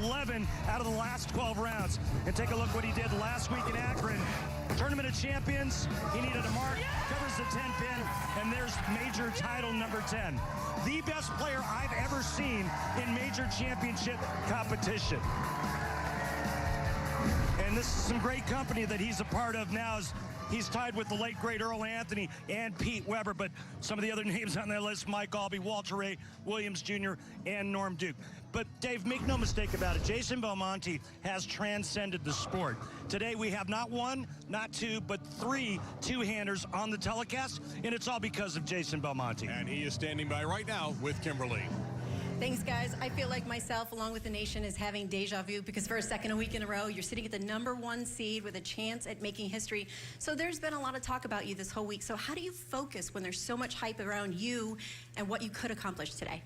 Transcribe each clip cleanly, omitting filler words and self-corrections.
11 out of the last 12 rounds. And take a look what he did last week in Akron. Tournament of Champions, he needed a mark, covers the 10-pin, and there's major title number 10. The best player I've ever seen in major championship competition. And this is some great company that he's a part of now. He's tied with the late, great Earl Anthony and Pete Weber, but some of the other names on that list, Mike Albee, Walter Ray Williams Jr., and Norm Duke. But, Dave, make no mistake about it, Jason Belmonte has transcended the sport. Today we have not one, not two, but three two-handers on the telecast, and it's all because of Jason Belmonte. And he is standing by right now with Kimberly. Thanks, guys. I feel like myself, along with the nation, is having deja vu because for a second week in a row, you're sitting at the #1 seed with a chance at making history. So there's been a lot of talk about you this whole week. So how do you focus when there's so much hype around you and what you could accomplish today?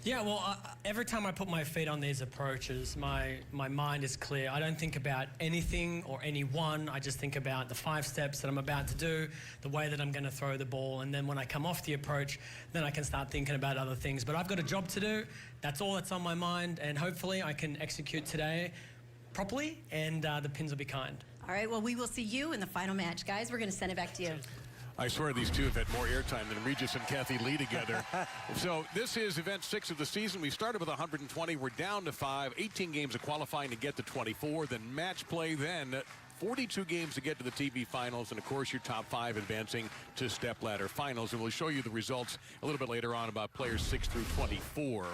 Yeah, well, every time I put my feet on these approaches, my mind is clear. I don't think about anything or anyone. I just think about the 5 steps that I'm about to do, the way that I'm going to throw the ball, and then when I come off the approach, then I can start thinking about other things. But I've got a job to do. That's all that's on my mind, and hopefully I can execute today properly, and the pins will be kind. All right, well, we will see you in the final match. Guys, we're going to send it back to you. I swear these two have had more airtime than Regis and Kathy Lee together. So this is event 6 of the season. We started with 120. We're down to 5. 18 games of qualifying to get to 24. Then match play. Then 42 games to get to the TV finals. And, of course, your top 5 advancing to stepladder finals. And we'll show you the results a little bit later on about players 6 through 24.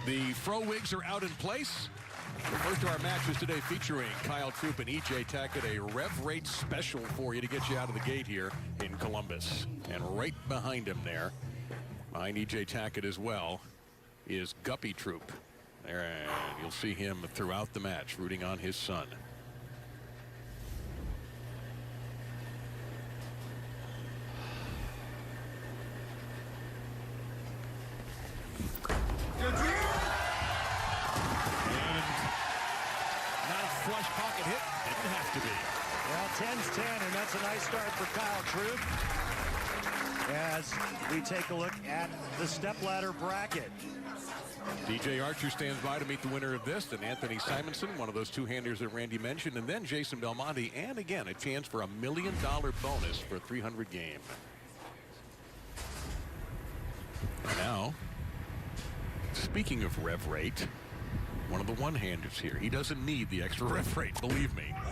The Fro wigs are out in place. The first of our matches today featuring Kyle Troup and EJ Tackett, a rev rate special for you to get you out of the gate here in Columbus. And right behind him there, behind EJ Tackett as well, is Guppy Troup. And you'll see him throughout the match rooting on his son. Flush pocket hit. Didn't have to be. Well, 10's 10, and that's a nice start for Kyle Troup. As we take a look at the stepladder bracket. DJ Archer stands by to meet the winner of this, and Anthony Simonsen, one of those two-handers that Randy mentioned, and then Jason Belmonte, and again, a chance for $1 million bonus for a 300 game. And now, speaking of rev rate, one of the one-handers here. He doesn't need the extra rev rate, believe me. Well,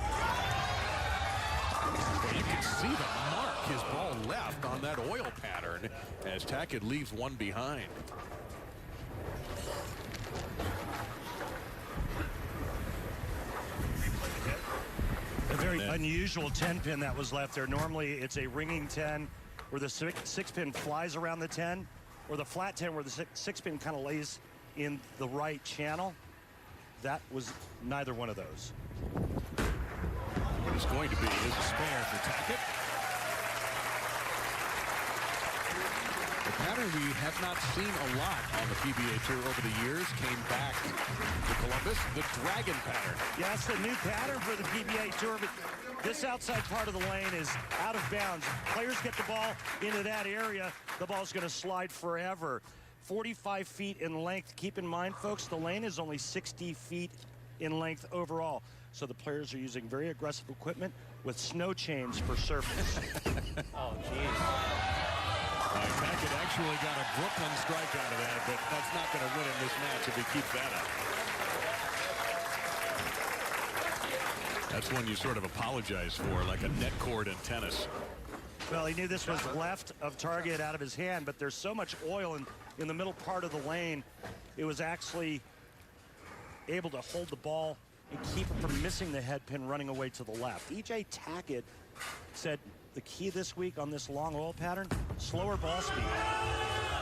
you can see the mark his ball left on that oil pattern as Tackett leaves one behind. A very unusual 10-pin that was left there. Normally, it's a ringing 10 where the 6-pin flies around the 10, or the flat 10 where the 6-pin kind of lays in the right channel. That was neither one of those. What is going to be is a spare for Tackett. The pattern we have not seen a lot on the PBA Tour over the years came back to Columbus, the dragon pattern. Yeah, it's the new pattern for the PBA Tour, but this outside part of the lane is out of bounds. Players get the ball into that area, the ball's going to slide forever. 45 feet in length. Keep in mind, folks, the lane is only 60 feet in length overall. So the players are using very aggressive equipment with snow chains for surface. Oh, geez. Tackett actually got a Brooklyn strike out of that, but that's not going to win in this match if he keeps that up. That's one you sort of apologize for, like a net cord in tennis. Well, he knew this was left of target out of his hand, but there's so much oil in the middle part of the lane, it was actually able to hold the ball and keep it from missing the head pin running away to the left. EJ Tackett said the key this week on this long oil pattern, slower ball speed.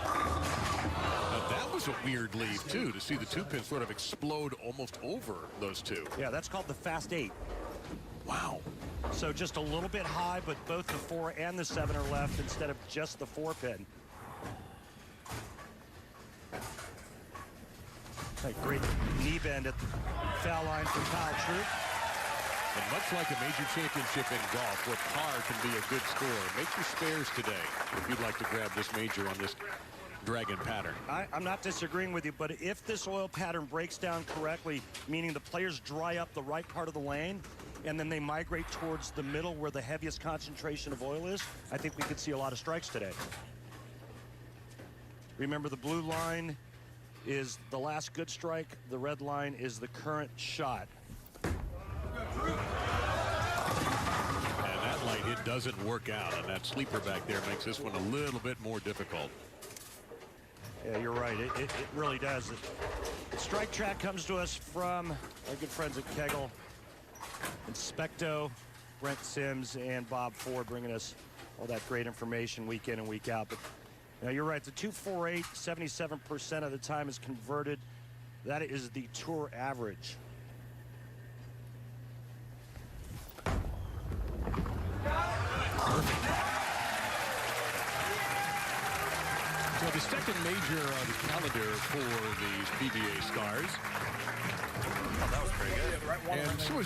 Now that was a weird lead, too, to see the 2-pin sort of explode almost over those two. Yeah, that's called the fast 8. Wow. So just a little bit high, but both the 4 and the 7 are left instead of just the 4-pin. A great knee bend at the foul line for Kyle Troup. And much like a major championship in golf, where par can be a good score, make your spares today if you'd like to grab this major on this dragon pattern. I'm not disagreeing with you, but if this oil pattern breaks down correctly, meaning the players dry up the right part of the lane, and then they migrate towards the middle where the heaviest concentration of oil is, I think we could see a lot of strikes today. Remember, the blue line is the last good strike. The red line is the current shot. And that light hit doesn't work out, and that sleeper back there makes this one a little bit more difficult. Yeah, you're right. It really does. The strike track comes to us from our good friends at Kegel, Inspecto, Brent Sims, and Bob Ford, bringing us all that great information week in and week out. But now you're right. The 248, 77% of the time is converted. That is the tour average. So the second major on the calendar for these PBA stars. Oh, that was pretty good. And so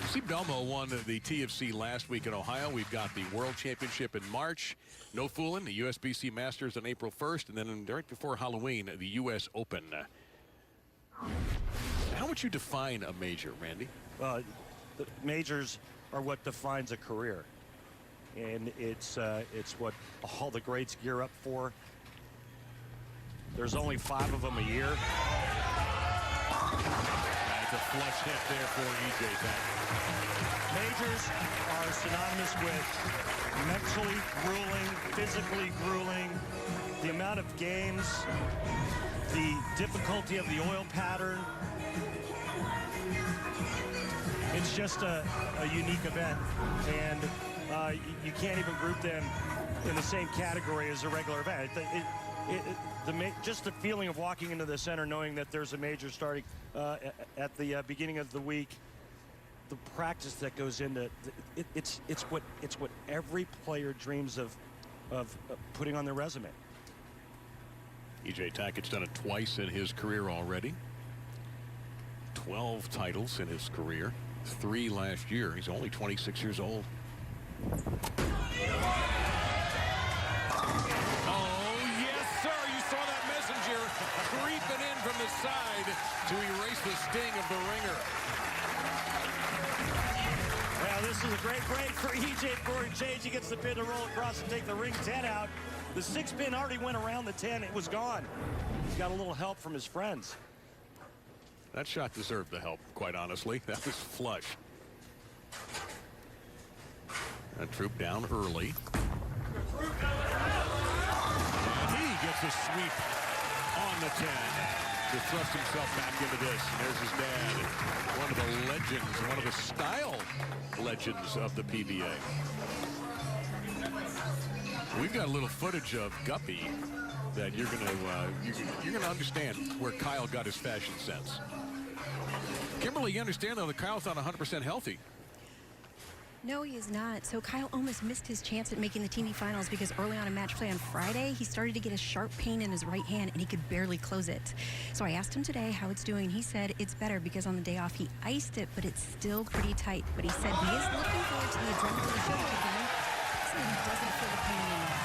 see, Belmo won the TFC last week in Ohio. We've got the World Championship in March. No fooling, the USBC Masters on April 1st, and then right before Halloween, the US Open. How would you define a major, Randy? Well, the majors are what defines a career. And it's what all the greats gear up for. There's only 5 of them a year. That's a flush hit there for EJ Tackett. Majors are synonymous with mentally grueling, physically grueling, the amount of games, the difficulty of the oil pattern. It's just a unique event, and you can't even group them in the same category as a regular event. Just the feeling of walking into the center, knowing that there's a major starting at the beginning of the week, the practice that goes into it's what every player dreams of putting on their resume. EJ Tackett's done it twice in his career already. 12 titles in his career, 3 last year. He's only 26 years old. Creeping in from the side to erase the sting of the ringer. Well, this is a great break for EJ before he changes. He gets the pin to roll across and take the ring 10 out. The 6 pin already went around the 10. It was gone. He's got a little help from his friends. That shot deserved the help, quite honestly. That was flush. And Troup down early. And he gets a sweep on the 10 to thrust himself back into this. And there's his dad, one of the legends, one of the style legends of the PBA. We've got a little footage of Guppy that you're gonna understand where Kyle got his fashion sense. Kimberly, you understand though that Kyle's not 100% healthy. No, he is not. So Kyle almost missed his chance at making the TV finals because early on in match play on Friday, he started to get a sharp pain in his right hand and he could barely close it. So I asked him today how it's doing. He said it's better because on the day off he iced it, but it's still pretty tight. But he said he is looking forward to the adrenaline show again. He said he doesn't feel the pain anymore.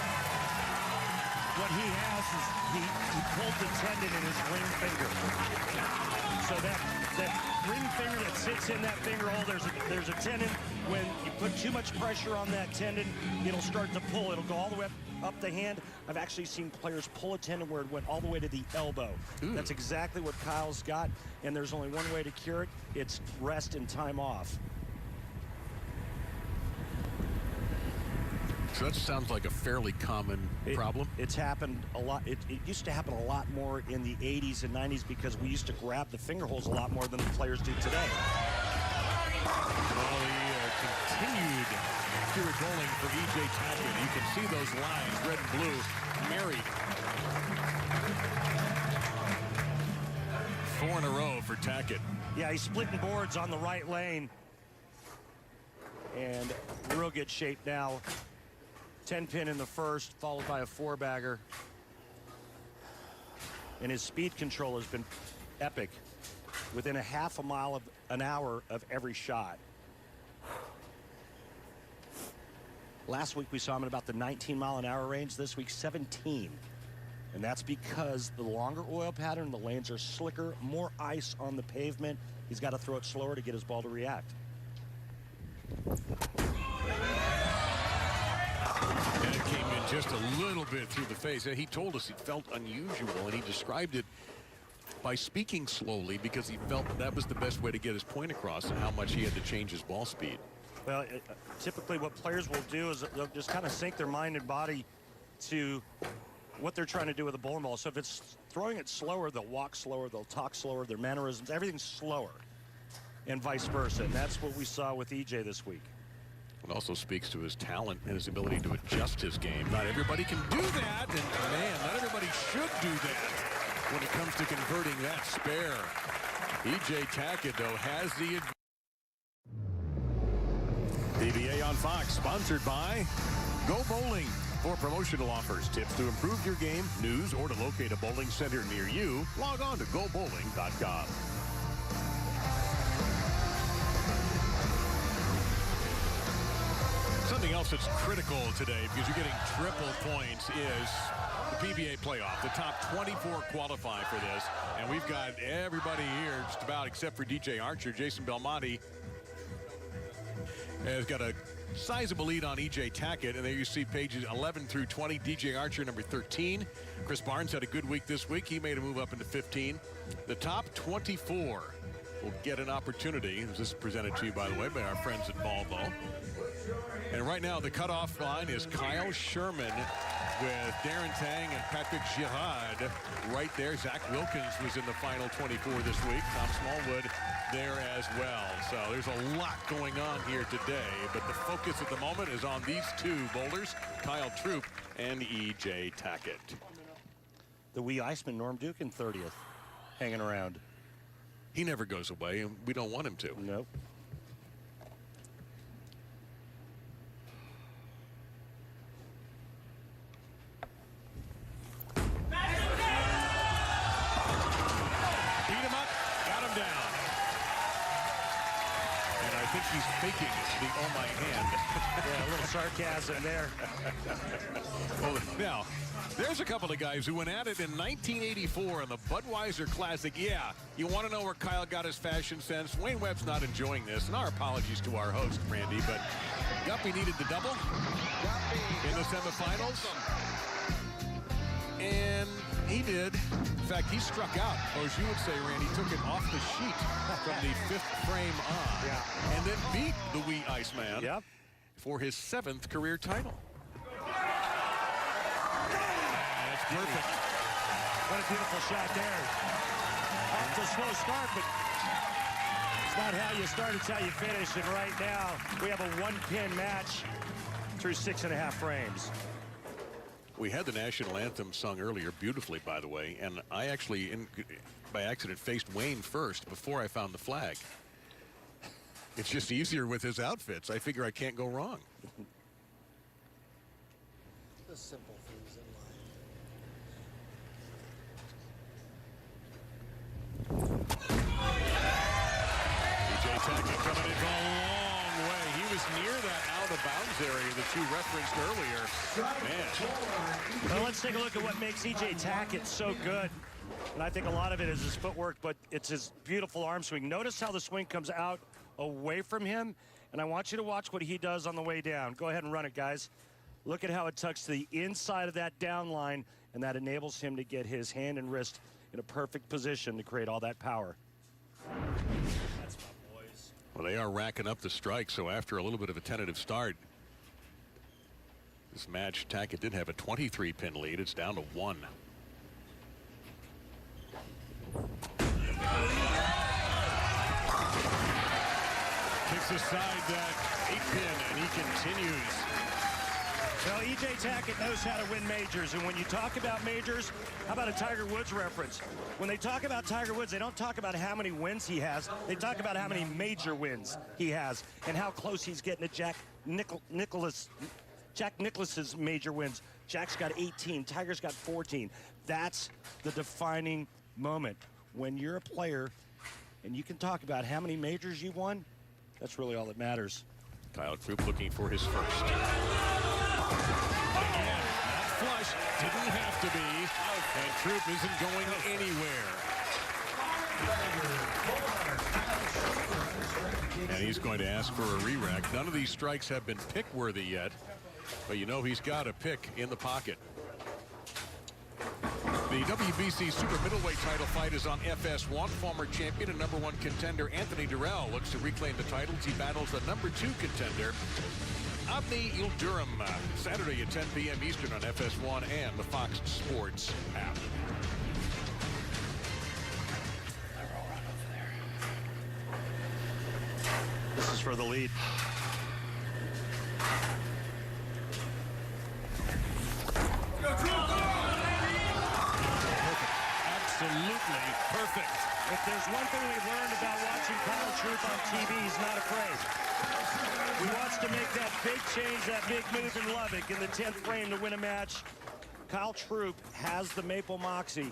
What he has is he pulled the tendon in his ring finger. So that ring finger that sits in that finger hole, there's a tendon. When you put too much pressure on that tendon, it'll start to pull. It'll go all the way up the hand. I've actually seen players pull a tendon where it went all the way to the elbow. That's exactly what Kyle's got, and there's only one way to cure it. It's rest and time off. So that sounds like a fairly common problem. It's happened a lot. It used to happen a lot more in the 80s and 90s because we used to grab the finger holes a lot more than the players do today. Well, the continued accurate bowling for EJ Tackett. You can see those lines, red and blue, married. 4 in a row for Tackett. Yeah, he's splitting boards on the right lane. And real good shape now. 10 pin in the first, followed by a 4-bagger. And his speed control has been epic. Within a half a mile of an hour of every shot. Last week we saw him at about the 19-mile-an-hour range. This week, 17. And that's because the longer oil pattern, the lanes are slicker, more ice on the pavement. He's got to throw it slower to get his ball to react. And it came in just a little bit through the face. He told us it felt unusual, and he described it by speaking slowly because he felt that was the best way to get his point across and how much he had to change his ball speed. Well, typically what players will do is they'll just kind of sync their mind and body to what they're trying to do with the bowling ball. So if it's throwing it slower, they'll walk slower, they'll talk slower, their mannerisms, everything's slower, and vice versa. And that's what we saw with EJ this week. It also speaks to his talent and his ability to adjust his game. Not everybody can do that, and man, not everybody should do that when it comes to converting that spare. EJ Tackett, though, has the PBA on Fox, sponsored by Go Bowling. For promotional offers, tips to improve your game, news, or to locate a bowling center near you, log on to gobowling.com. Something else that's critical today, because you're getting triple points, is the PBA playoff. The top 24 qualify for this, and we've got everybody here just about except for DJ Archer. Jason Belmonte has got a sizable lead on EJ Tackett, and there you see pages 11 through 20. DJ Archer, number 13. Chris Barnes had a good week this week. He made a move up into 15. The top 24 will get an opportunity. This is presented to you, by the way, by our friends at Volvo. And right now, the cutoff line is Kyle Sherman with Darren Tang and Patrick Girard right there. Zach Wilkins was in the final 24 this week. Tom Smallwood there as well. So there's a lot going on here today, but the focus at the moment is on these two bowlers, Kyle Troup and EJ Tackett. The wee Iceman, Norm Duke, in 30th, hanging around. He never goes away, and we don't want him to. Nope. He's faking the oh my hand. Yeah, a little sarcasm there. Well, now, there's a couple of guys who went at it in 1984 in the Budweiser Classic. Yeah, you want to know where Kyle got his fashion sense? Wayne Webb's not enjoying this, and our apologies to our host, Randy, but Guppy needed the double in the semifinals, and he did. In fact, he struck out, or as you would say, Randy, took it off the sheet from the 5th frame on, and then beat the wee Iceman for his 7th career title. That's perfect. What a beautiful shot there. Off the slow start, but it's not how you start, it's how you finish. And right now, we have a 1-pin match through 6.5 frames. We had the national anthem sung earlier beautifully, by the way, and I actually, by accident, faced Wayne first before I found the flag. It's just easier with his outfits. I figure I can't go wrong. The simple things in life. EJ Tackett coming in a long way. He was near that out-of-bounds area that you referenced earlier. Man. Well, let's take a look at what makes EJ Tackett so good. And I think a lot of it is his footwork, but it's his beautiful arm swing. Notice how the swing comes out away from him, and I want you to watch what he does on the way down. Go ahead and run it, guys. Look at how it tucks to the inside of that down line, and that enables him to get his hand and wrist in a perfect position to create all that power. That's my boys. Well, they are racking up the strikes, so after a little bit of a tentative start, this match, Tackett did have a 23-pin lead. It's down to 1. Kicks aside that 8-pin, and he continues. Well, EJ Tackett knows how to win majors, and when you talk about majors, how about a Tiger Woods reference? When they talk about Tiger Woods, they don't talk about how many wins he has. They talk about how many major wins he has and how close he's getting to Jack Nicklaus's major wins. Jack's got 18, Tiger's got 14. That's the defining moment. When you're a player and you can talk about how many majors you won, that's really all that matters. Kyle Troup looking for his first. Again, not flush, didn't have to be. And Troup isn't going anywhere. And he's going to ask for a re-rack. None of these strikes have been pick-worthy yet, but you know he's got a pick in the pocket. The WBC Super Middleweight title fight is on FS1. Former champion and #1 contender Anthony Durrell looks to reclaim the titles. He battles the #2 contender Avni Yildirim Saturday at 10 p.m. Eastern on FS1 and the Fox Sports app. This is for the lead. Absolutely perfect. If there's one thing we've learned about watching Kyle Troup on TV, he's not afraid. He wants to make that big change, that big move in Lubbock in the 10th frame to win a match. Kyle Troup has the Maple Moxie.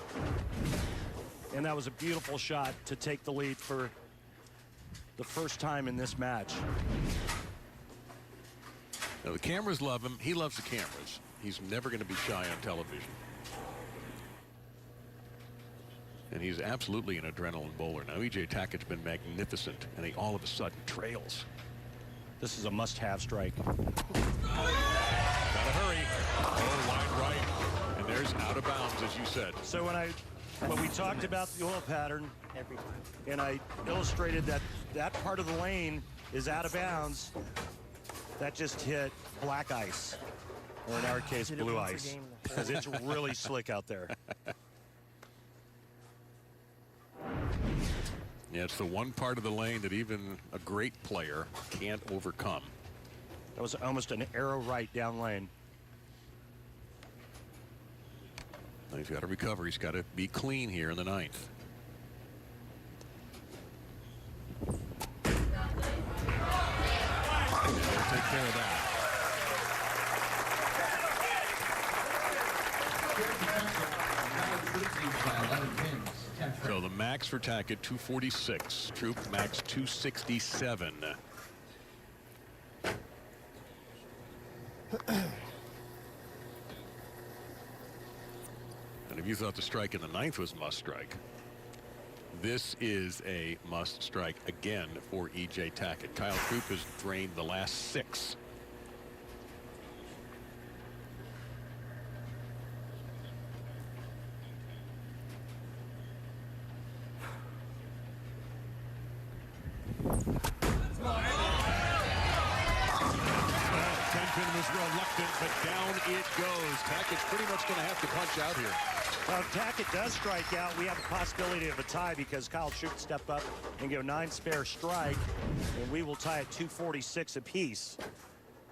And that was a beautiful shot to take the lead for the first time in this match. Now, the cameras love him. He loves the cameras. He's never going to be shy on television. And he's absolutely an adrenaline bowler. Now, EJ Tackett's been magnificent, and he all of a sudden trails. This is a must-have strike. Gotta hurry. Oh, wide right. And there's out of bounds, as you said. So when we talked about the oil pattern, and I illustrated that that part of the lane is out of bounds, that just hit black ice, or in our case, blue ice, because it's really slick out there. Yeah, it's the one part of the lane that even a great player can't overcome. That was almost an arrow right down lane. Now he's got to recover. He's got to be clean here in the 9th. And they'll take care of that. So the max for Tackett, 246. Troup max 267. And if you thought the strike in the 9th was must strike, this is a must strike again for EJ Tackett. Kyle Troup has drained the last 6. Tenpin was reluctant, but down it goes. Tackett's pretty much going to have to punch out here. Well, if Tackett does strike out, we have a possibility of a tie because Kyle Troup stepped up and go 9 spare strike, and we will tie at 246 apiece.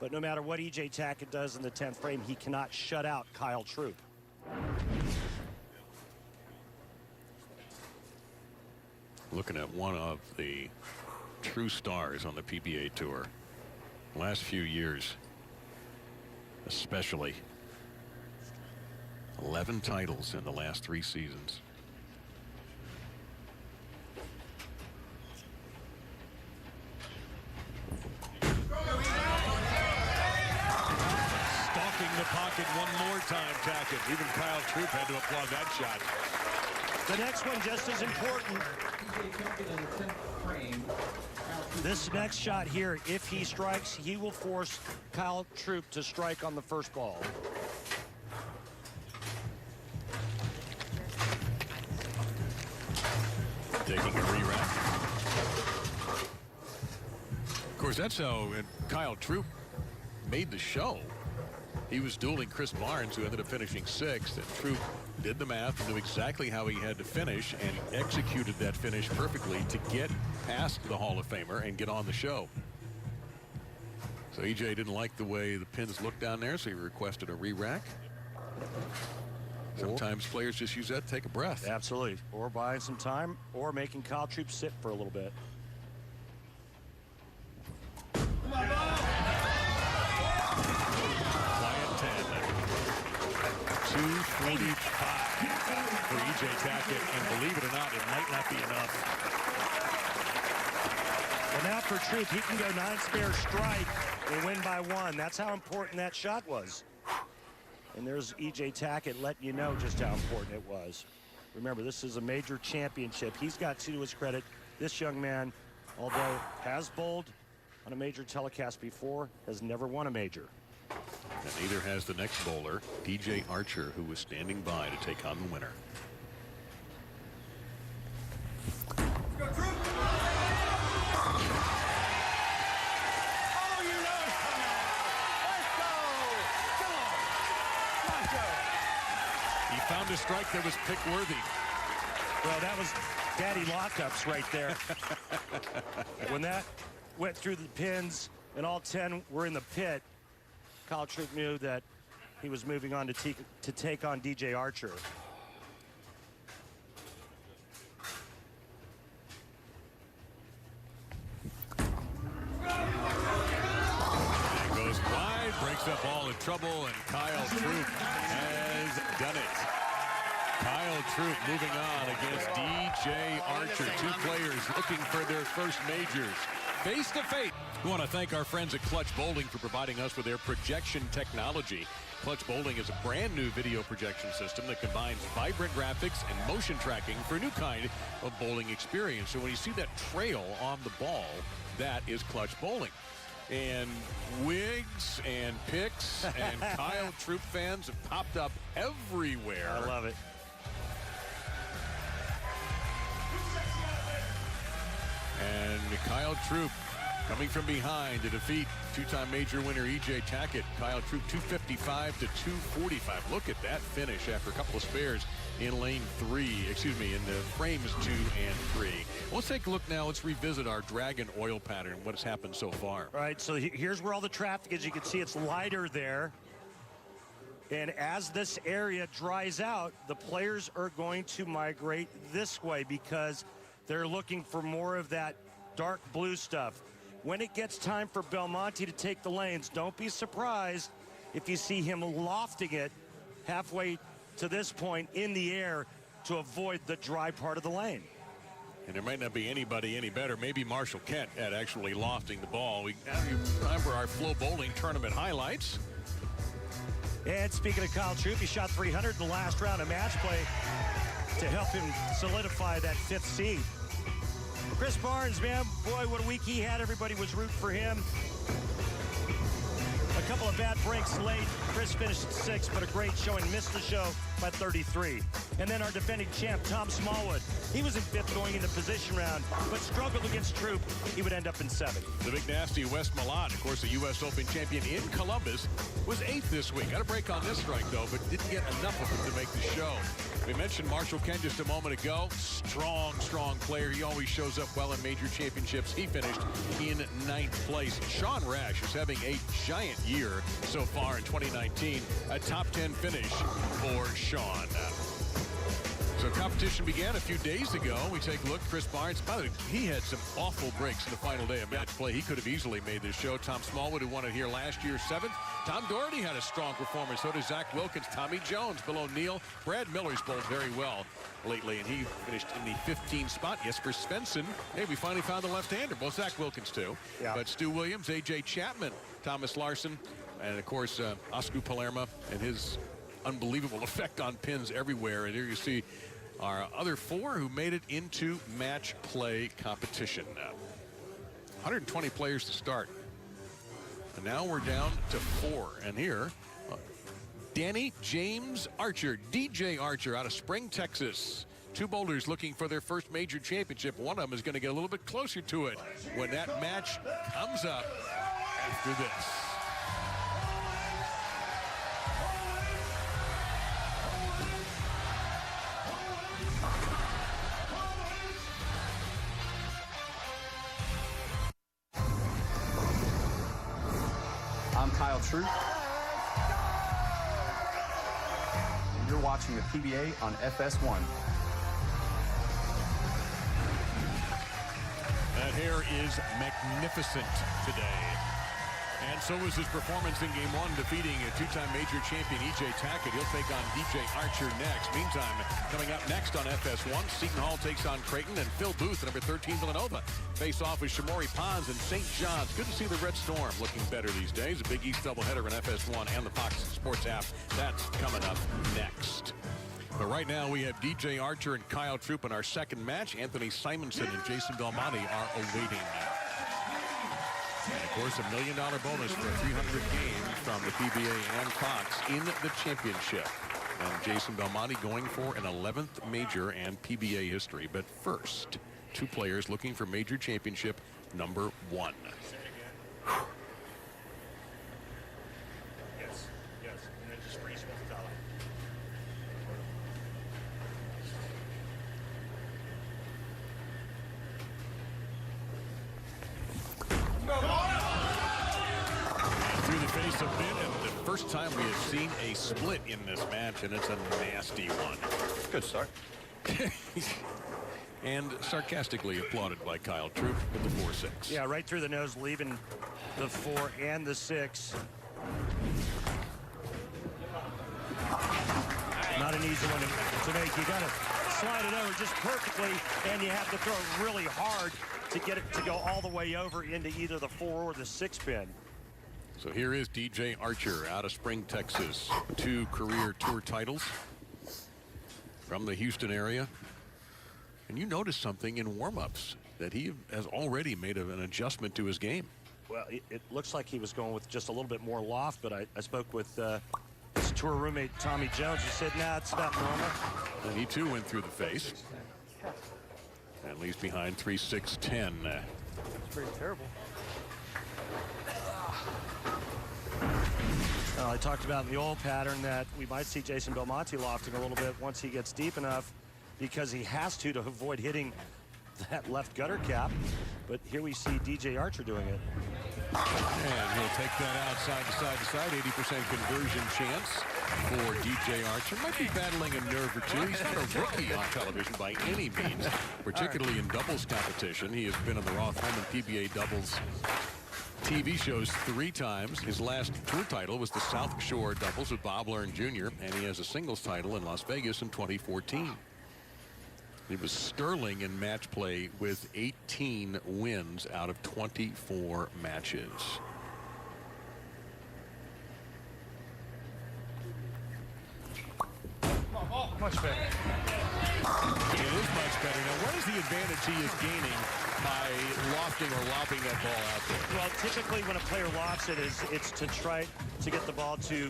But no matter what EJ Tackett does in the 10th frame, he cannot shut out Kyle Troup. Looking at one of the true stars on the PBA Tour. Last few years, especially. 11 titles in the last 3 seasons. Stalking the pocket one more time, Tackett. Even Kyle Troup had to applaud that shot. The next one just as important. This next shot here, if he strikes, he will force Kyle Troup to strike on the first ball. Taking a re-rack. Of course, that's how Kyle Troup made the show. He was dueling Chris Barnes, who ended up finishing 6th, and Troup did the math and knew exactly how he had to finish and executed that finish perfectly to get past the Hall of Famer and get on the show. So EJ didn't like the way the pins looked down there, so he requested a re-rack. Sometimes players just use that to take a breath. Absolutely. Or buying some time, or making Kyle Troup sit for a little bit. Quiet 10. 245 for EJ Tackett, and believe it or not, it might not be enough. Well, now for Troup, he can go 9 spare strike and win by 1. That's how important that shot was. And there's EJ Tackett letting you know just how important it was. Remember, this is a major championship. He's got to his credit. This young man, although has bowled on a major telecast before, has never won a major. And neither has the next bowler, DJ Archer, who was standing by to take on the winner. Let's go, Troup! Oh, you know it's coming. Let's go! Come on! Let's go! He found a strike that was pick-worthy. Well, that was daddy lockups right there. When that went through the pins and all 10 were in the pit, Kyle Troup knew that he was moving on to take on DJ Archer. And goes wide, breaks up all in trouble, and Kyle Troup has done it. Kyle Troup moving on against DJ Archer. Two players looking for their first majors. Face to face. We want to thank our friends at Clutch Bowling for providing us with their projection technology. Clutch Bowling is a brand new video projection system that combines vibrant graphics and motion tracking for a new kind of bowling experience. So when you see that trail on the ball, that is Clutch Bowling. And wigs and picks and Kyle Troup fans have popped up everywhere. I love it. And Kyle Troup coming from behind to defeat two-time major winner EJ Tackett. Kyle Troup 255 to 245. Look at that finish after a couple of spares in lane 3, excuse me, in the frames 2 and 3. Let's take a look now. Let's revisit our dragon oil pattern, what has happened so far. All right, so here's where all the traffic is. You can see it's lighter there. And as this area dries out, the players are going to migrate this way because they're looking for more of that dark blue stuff. When it gets time for Belmonte to take the lanes, don't be surprised if you see him lofting it halfway to this point in the air to avoid the dry part of the lane. And there might not be anybody any better. Maybe Marshall Kent at actually lofting the ball. We remember our Flow Bowling tournament highlights. And speaking of Kyle Troup, he shot 300 in the last round of match play to help him solidify that 5th seed. Chris Barnes, man, boy, what a week he had. Everybody was rooting for him. A couple of bad breaks late. Chris finished 6th, but a great showing. Missed the show by 33. And then our defending champ, Tom Smallwood. He was in 5th going into position round, but struggled against Troup. He would end up in 7th. The big nasty Wes Milan, of course, the U.S. Open champion in Columbus, was 8th this week. Got a break on this strike, though, but didn't get enough of it to make the show. We mentioned Marshall Kent just a moment ago. Strong, strong player. He always shows up well in major championships. He finished in 9th place. Sean Rash is having a giant year so far in 2019. A top 10 finish for Sean. So competition began a few days ago. We take a look. Chris Barnes, by the way, he had some awful breaks in the final day of match play. He could have easily made this show. Tom Smallwood, who won it here last year, 7th. Tom Doherty had a strong performance. So did Zach Wilkins, Tommy Jones, Bill O'Neill. Brad Miller's bowled very well lately, and he finished in the 15th spot. Jesper Svensson. Hey, we finally found the left-hander. Well, Zach Wilkins, too. Yeah. But Stu Williams, AJ Chapman, Thomas Larson, and, of course, Oscar Palermo and his unbelievable effect on pins everywhere. And here you see our other 4 who made it into match play competition. 120 players to start. And now we're down to 4. And here, Danny James Archer, DJ Archer out of Spring, Texas. 2 bowlers looking for their first major championship. One of them is going to get a little bit closer to it when that match comes up after this. I'm Kyle Troup, and you're watching the PBA on FS1. That hair is magnificent today. And so was his performance in Game 1, defeating a two-time major champion EJ Tackett. He'll take on DJ Archer next. Meantime, coming up next on FS1, Seton Hall takes on Creighton, and Phil Booth, number 13 Villanova, face off with Shamori Pons and St. John's. Good to see the Red Storm looking better these days. A Big East doubleheader in FS1 and the Fox Sports app. That's coming up next. But right now we have DJ Archer and Kyle Troup in our second match. Anthony Simonsen and Jason Belmonte are awaiting. And of course, $1 million bonus for a 300 game from the PBA and Fox in the championship. And Jason Belmonte going for an 11th major and PBA history. But first, two players looking for major championship number 1. Yes, and then just freeze with the towel. Through the face a bit, and the first time we have seen a split in this match, and it's a nasty one. Good start. And sarcastically applauded by Kyle Troup with the 4-6. Yeah, right through the nose, leaving the 4 and the 6. Not an easy one to make. You got to slide it over just perfectly, and you have to throw it really hard to get it to go all the way over into either the 4 or the 6 pin. So here is DJ Archer out of Spring, Texas. 2 career tour titles from the Houston area. And you noticed something in warm-ups, that he has already made an adjustment to his game. Well, it looks like he was going with just a little bit more loft, but I spoke with his tour roommate, Tommy Jones. He said, nah, it's not normal. And he, too, went through the face. And leaves behind 3-6-10. It's pretty terrible. I talked about in the old pattern that we might see Jason Belmonte lofting a little bit once he gets deep enough, because he has to avoid hitting that left gutter cap. But here we see DJ Archer doing it. And he'll take that out side to side to side. 80% conversion chance for DJ Archer. Might be battling a nerve or two. He's not a rookie on television by any means, particularly in doubles competition. He has been on the Roth Holman PBA doubles TV shows 3 times. His last tour title was the South Shore doubles with Bob Learn Jr., and he has a singles title in Las Vegas in 2014. He was sterling in match play with 18 wins out of 24 matches. Much better. It is much better. Now, what is the advantage he is gaining by lofting or lobbing that ball out there? Well, typically when a player lofts it, it's to try to get the ball to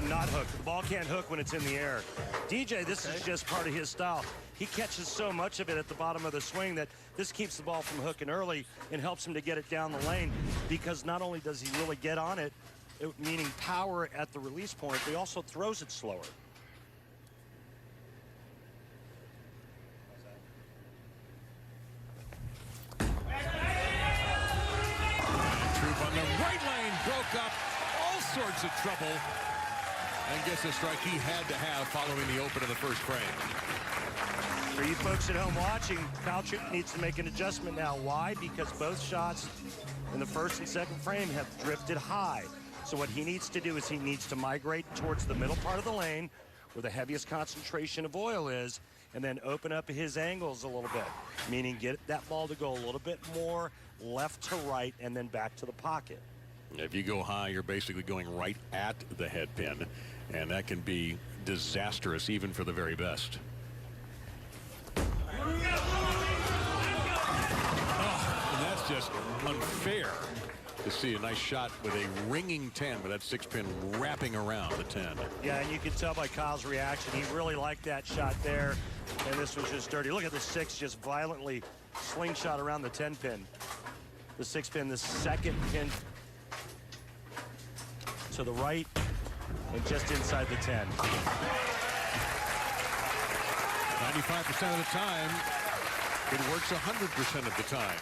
not hook. The ball can't hook when it's in the air. DJ, this is just part of his style. He catches so much of it at the bottom of the swing that this keeps the ball from hooking early and helps him to get it down the lane, because not only does he really get on it, meaning power at the release point, but he also throws it slower. Troup on the right lane, broke up all sorts of trouble, and gets a strike he had to have following the open of the first frame. For you folks at home watching, Kyle Troup needs to make an adjustment now. Why? Because both shots in the first and second frame have drifted high. So what he needs to do is he needs to migrate towards the middle part of the lane where the heaviest concentration of oil is, and then open up his angles a little bit, meaning get that ball to go a little bit more left to right and then back to the pocket. If you go high, you're basically going right at the head pin, and that can be disastrous even for the very best. Oh, and that's just unfair to see a nice shot with a ringing 10 with that 6-pin wrapping around the 10. Yeah, and you can tell by Kyle's reaction, he really liked that shot there, and this was just dirty. Look at the 6 just violently slingshot around the 10-pin. The 6-pin, the second pin to the right and just inside the 10. 95% of the time, it works 100% of the time,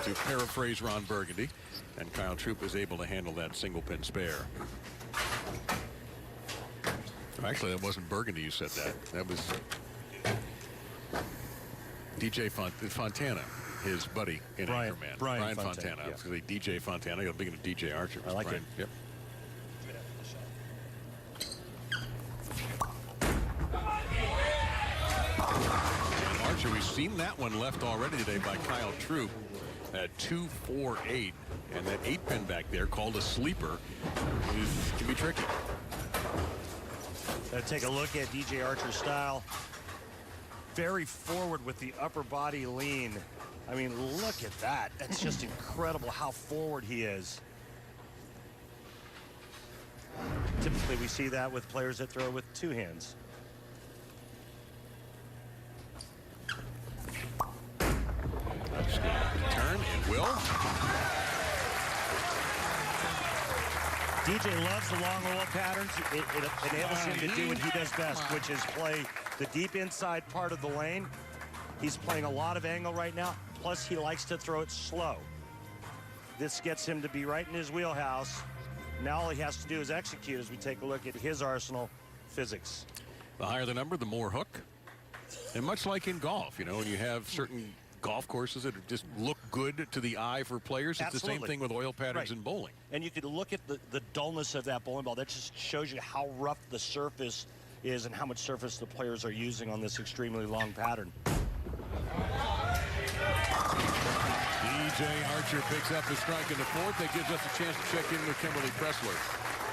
to paraphrase Ron Burgundy. And Kyle Troup is able to handle that single pin spare. Actually, that wasn't Burgundy who said that. That was DJ Fontana. his buddy in Anchorman. Brian Fontana. Yeah. I was going to say DJ Fontana. I'm thinking of DJ Archer. I like Brian. it. Yep. Archer, we've seen that one left already today by Kyle Troup at 2-4-8, and that 8-pin back there called a sleeper can be tricky. Take a look at DJ Archer's style. Very forward with the upper body lean. I mean, look at that. That's just incredible how forward he is. Typically, we see that with players that throw with two hands. Turn and will. DJ loves the long roll patterns. It enables him to do what he does best, which is play the deep inside part of the lane. He's playing a lot of angle right now, plus he likes to throw it slow. This gets him to be right in his wheelhouse. Now all he has to do is execute as we take a look at his arsenal physics. The higher the number, the more hook. And much like in golf, you know, when you have certain golf courses that just look good to the eye for players, it's the same thing with oil patterns in bowling. And you could look at the dullness of that bowling ball. That just shows you how rough the surface is and how much surface the players are using on this extremely long pattern. EJ Archer picks up the strike in the fourth. That gives us a chance to check in with Kimberly Pressler.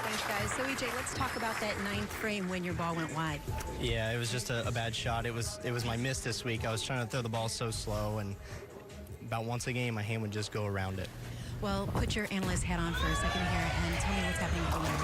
Thanks, guys. So, EJ, let's talk about that ninth frame when your ball went wide. Yeah, it was just a bad shot. It was my miss this week. I was trying to throw the ball so slow, and about once a game, my hand would just go around it. Well, put your analyst hat on for a second here and tell me what's happening with the lanes.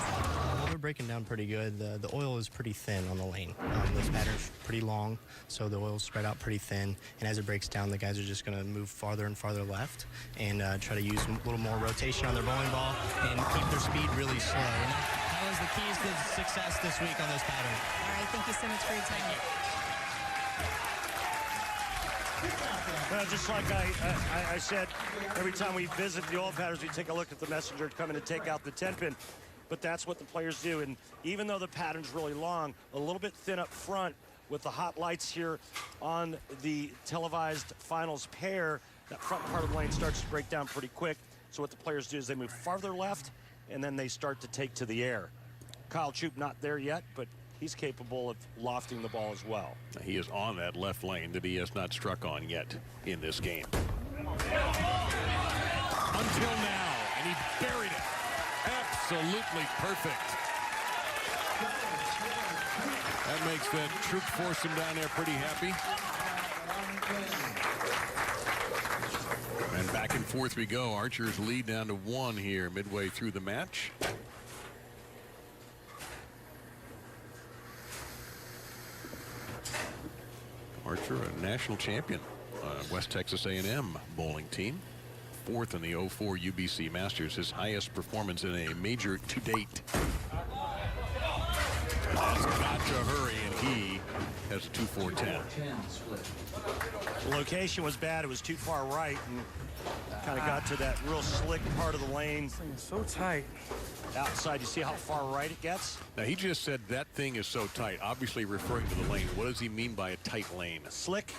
Well, they're breaking down pretty good. The oil is pretty thin on the lane. This pattern's pretty long, so the oil's spread out pretty thin. And as it breaks down, the guys are just going to move farther and farther left and try to use a little more rotation on their bowling ball and keep their speed really slow. And that was the keys to success this week on this pattern. All right, thank you so much for your time. Well, just like I said, every time we visit the oil patterns, we take a look at the messenger coming to take out the 10-pin. But that's what the players do. And even though the pattern's really long, a little bit thin up front with the hot lights here on the televised finals pair, that front part of the lane starts to break down pretty quick. So what the players do is they move farther left, and then they start to take to the air. Kyle Troup not there yet, but he's capable of lofting the ball as well. He is on that left lane that he has not struck on yet in this game. Until now, and he buried it. Absolutely perfect. That makes that Troup force him down there pretty happy. And back and forth we go. Archer's lead down to 1 here midway through the match. Archer, a national champion, West Texas A&M bowling team. 4th in the 04 UBC Masters, his highest performance in a major to date. Has got to hurry, and he has a 2-4-10. The location was bad. It was too far right and kind of got to that real slick part of the lane. So tight. Outside, you see how far right it gets? Now, he just said that thing is so tight, obviously referring to the lane. What does he mean by a tight lane? Slick,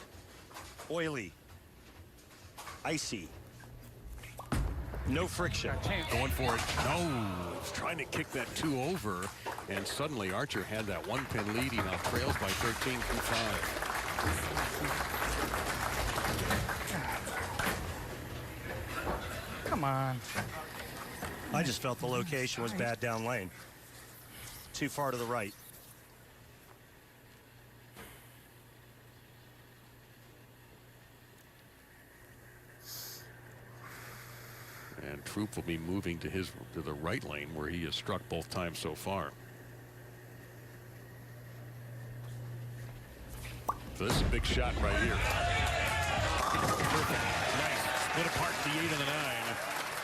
oily, icy. No friction. Going for it. No. He's trying to kick that 2 over. And suddenly Archer had that 1-pin lead. He now trails by 13 through 5. Come on. I just felt the location was bad down lane. Too far to the right. And Troup will be moving to the right lane where he has struck both times so far. So this is a big shot right here. Perfect. Nice. Split apart the 8 and the 9.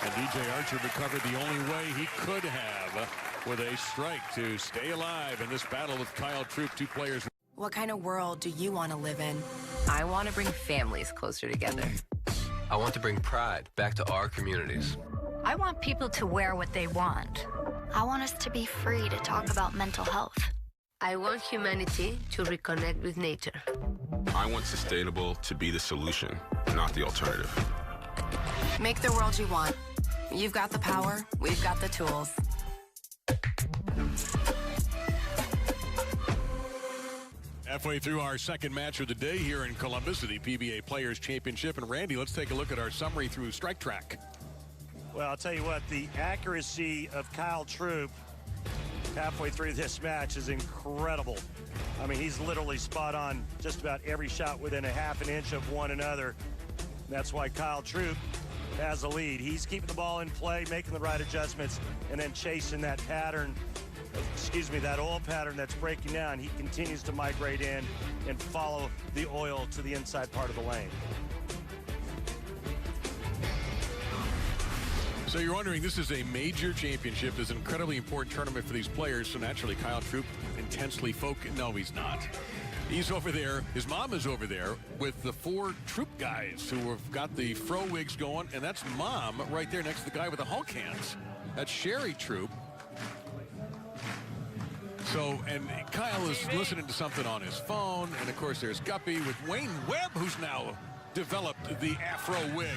And DJ Archer recovered the only way he could have with a strike to stay alive in this battle with Kyle Troup, 2 players. What kind of world do you want to live in? I want to bring families closer together. I want to bring pride back to our communities. I want people to wear what they want. I want us to be free to talk about mental health. I want humanity to reconnect with nature. I want sustainable to be the solution, not the alternative. Make the world you want. You've got the power, we've got the tools. Halfway through our second match of the day here in Columbus at the PBA Players Championship. And Randy, let's take a look at our summary through Strike Track. Well, I'll tell you what, the accuracy of Kyle Troup halfway through this match is incredible. I mean, he's literally spot on just about every shot within a half an inch of one another. That's why Kyle Troup has the lead. He's keeping the ball in play, making the right adjustments, and then chasing that pattern, that oil pattern that's breaking down. He continues to migrate in and follow the oil to the inside part of the lane. So you're wondering, this is a major championship. This is an incredibly important tournament for these players. So naturally, Kyle Troup intensely focused. No, he's not. He's over there. His mom is over there with the 4 Troup guys who have got the fro wigs going. And that's Mom right there next to the guy with the Hulk hands. That's Sherry Troup. So, and Kyle is listening to something on his phone. And of course, there's Guppy with Wayne Webb, who's now developed the afro wig,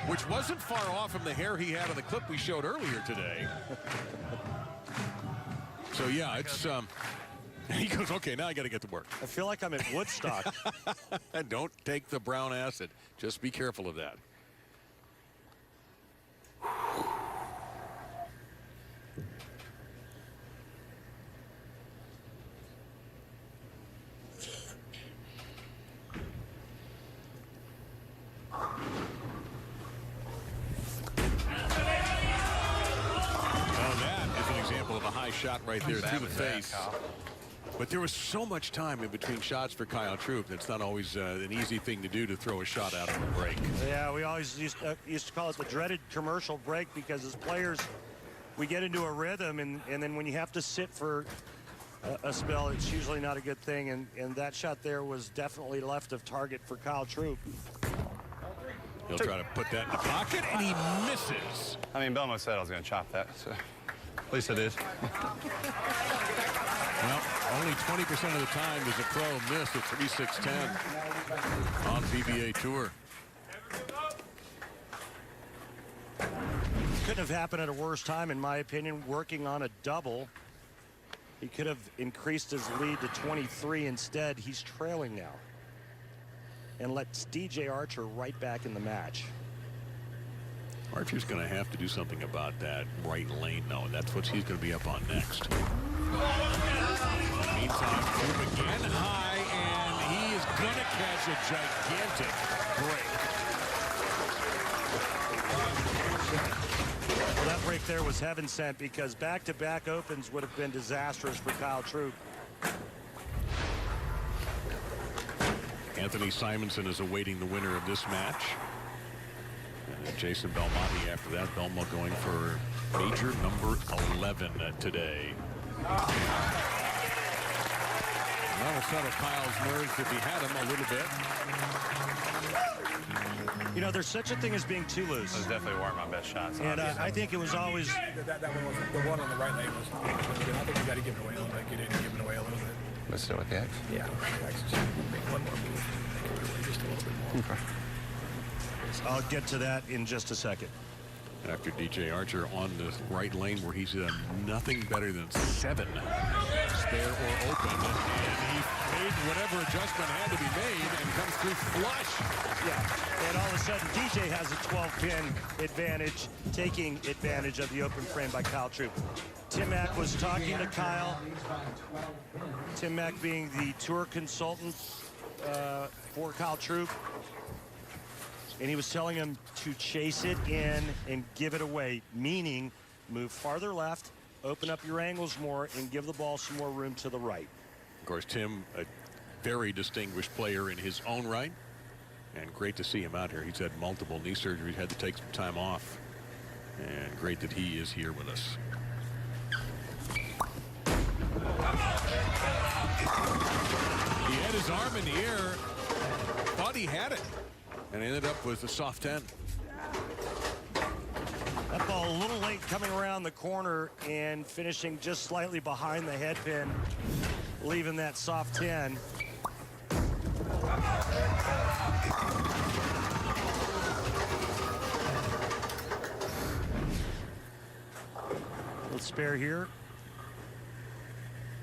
which wasn't far off from the hair he had on the clip we showed earlier today. So yeah, it's he goes, okay, now I got to get to work. I feel like I'm at Woodstock. Don't take the brown acid. Just be careful of that. Shot right there through the face. But there was so much time in between shots for Kyle Troup. It's not always an easy thing to do, to throw a shot out of a break. Yeah, we always used to call it the dreaded commercial break, because as players, we get into a rhythm, and then when you have to sit for a spell, it's usually not a good thing. And that shot there was definitely left of target for Kyle Troup. He'll try to put that in the pocket, and he misses. I mean, Belmo said I was going to chop that, so at least I did. Well, only 20% of the time does a pro miss a 3-6-10 on PBA Tour. Couldn't have happened at a worse time, in my opinion, working on a double. He could have increased his lead to 23. Instead, he's trailing now, and lets DJ Archer right back in the match. Archer's going to have to do something about that right lane, though, and that's what he's going to be up on next. Meantime, Troup again high, and he is going to catch a gigantic break. Well, that break there was heaven sent, because back-to-back opens would have been disastrous for Kyle Troup. Anthony Simonsen is awaiting the winner of this match. And Jason Belmonte after that. Belmo going for major number 11 today. Well, it'll settle Kyle's nerves if he had him a little bit. You know, there's such a thing as being too loose. Those definitely weren't my best shots. And I think it was always... That one was, the one on the right lane was, I think you got to give it away a little bit. You didn't give it away a little bit. Let's start with the X? Yeah, X. Just make one more move. Make it away just a little bit more. Okay. I'll get to that in just a second. After DJ Archer on the right lane, where he's nothing better than 7 spare or open, and he made whatever adjustment had to be made and comes through flush. Yeah, and all of a sudden DJ has a 12-pin advantage, taking advantage of the open frame by Kyle Troup. Tim Mack was talking to Kyle. Tim Mack being the tour consultant for Kyle Troup. And he was telling him to chase it in and give it away, meaning move farther left, open up your angles more, and give the ball some more room to the right. Of course, Tim, a very distinguished player in his own right, and great to see him out here. He's had multiple knee surgeries, had to take some time off, and great that he is here with us. He had his arm in the air, thought he had it, and ended up with a soft 10. That ball a little late coming around the corner and finishing just slightly behind the head pin, leaving that soft 10. Let's spare here.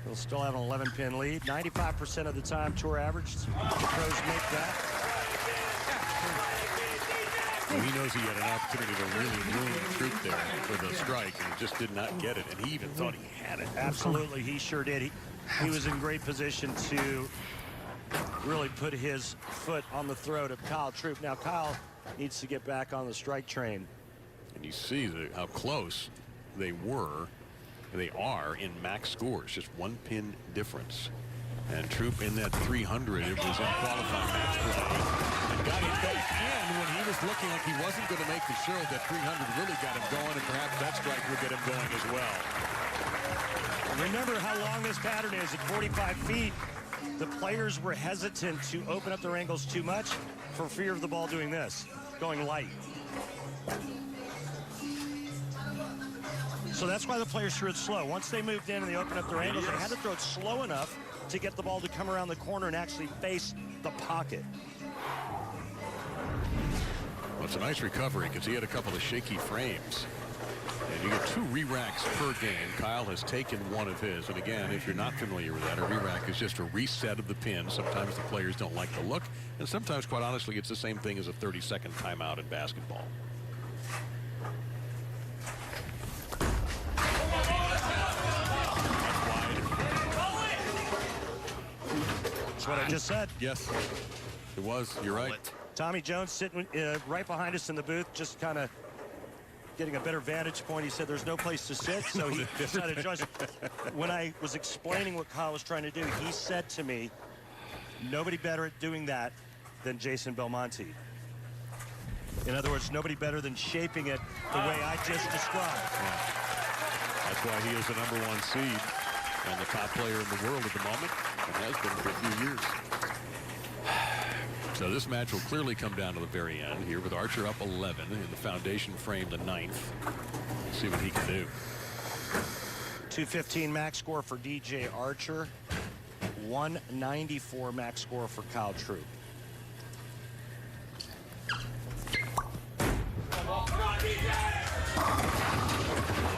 They'll still have an 11-pin lead. 95% of the time, tour average. The pros make that. Well, he knows he had an opportunity to really ruin Troup there for the strike, and he just did not get it. And he even thought he had it. Absolutely, he sure did. He was in great position to really put his foot on the throat of Kyle Troup. Now, Kyle needs to get back on the strike train. And you see how close they are in max scores, just 1 pin difference. And Troup in that 300, it was in qualifying match play, and got him back in when he was looking like he wasn't going to make the show. That 300 really got him going, and perhaps that strike will get him going as well. Remember how long this pattern is at 45 feet. The players were hesitant to open up their angles too much for fear of the ball doing this, going light. So that's why the players threw it slow. Once they moved in and they opened up their angles, they had to throw it slow enough to get the ball to come around the corner and actually face the pocket. Well, it's a nice recovery because he had a couple of shaky frames. And you get 2 re-racks per game. Kyle has taken one of his. And again, if you're not familiar with that, a re-rack is just a reset of the pin. Sometimes the players don't like the look. And sometimes, quite honestly, it's the same thing as a 30-second timeout in basketball. That's what I just said. Yes, it was. You're right. Tommy Jones sitting right behind us in the booth, just kind of getting a better vantage point. He said there's no place to sit, so he decided to join us. When I was explaining what Kyle was trying to do, he said to me, nobody better at doing that than Jason Belmonte. In other words, nobody better than shaping it the way I just described. Yeah. That's why he is the #1 seed and the top player in the world at the moment, and has been for a few years. So this match will clearly come down to the very end here with Archer up 11 in the foundation frame, the 9th. Let's see what he can do. 215 max score for DJ Archer. 194 max score for Kyle Troup.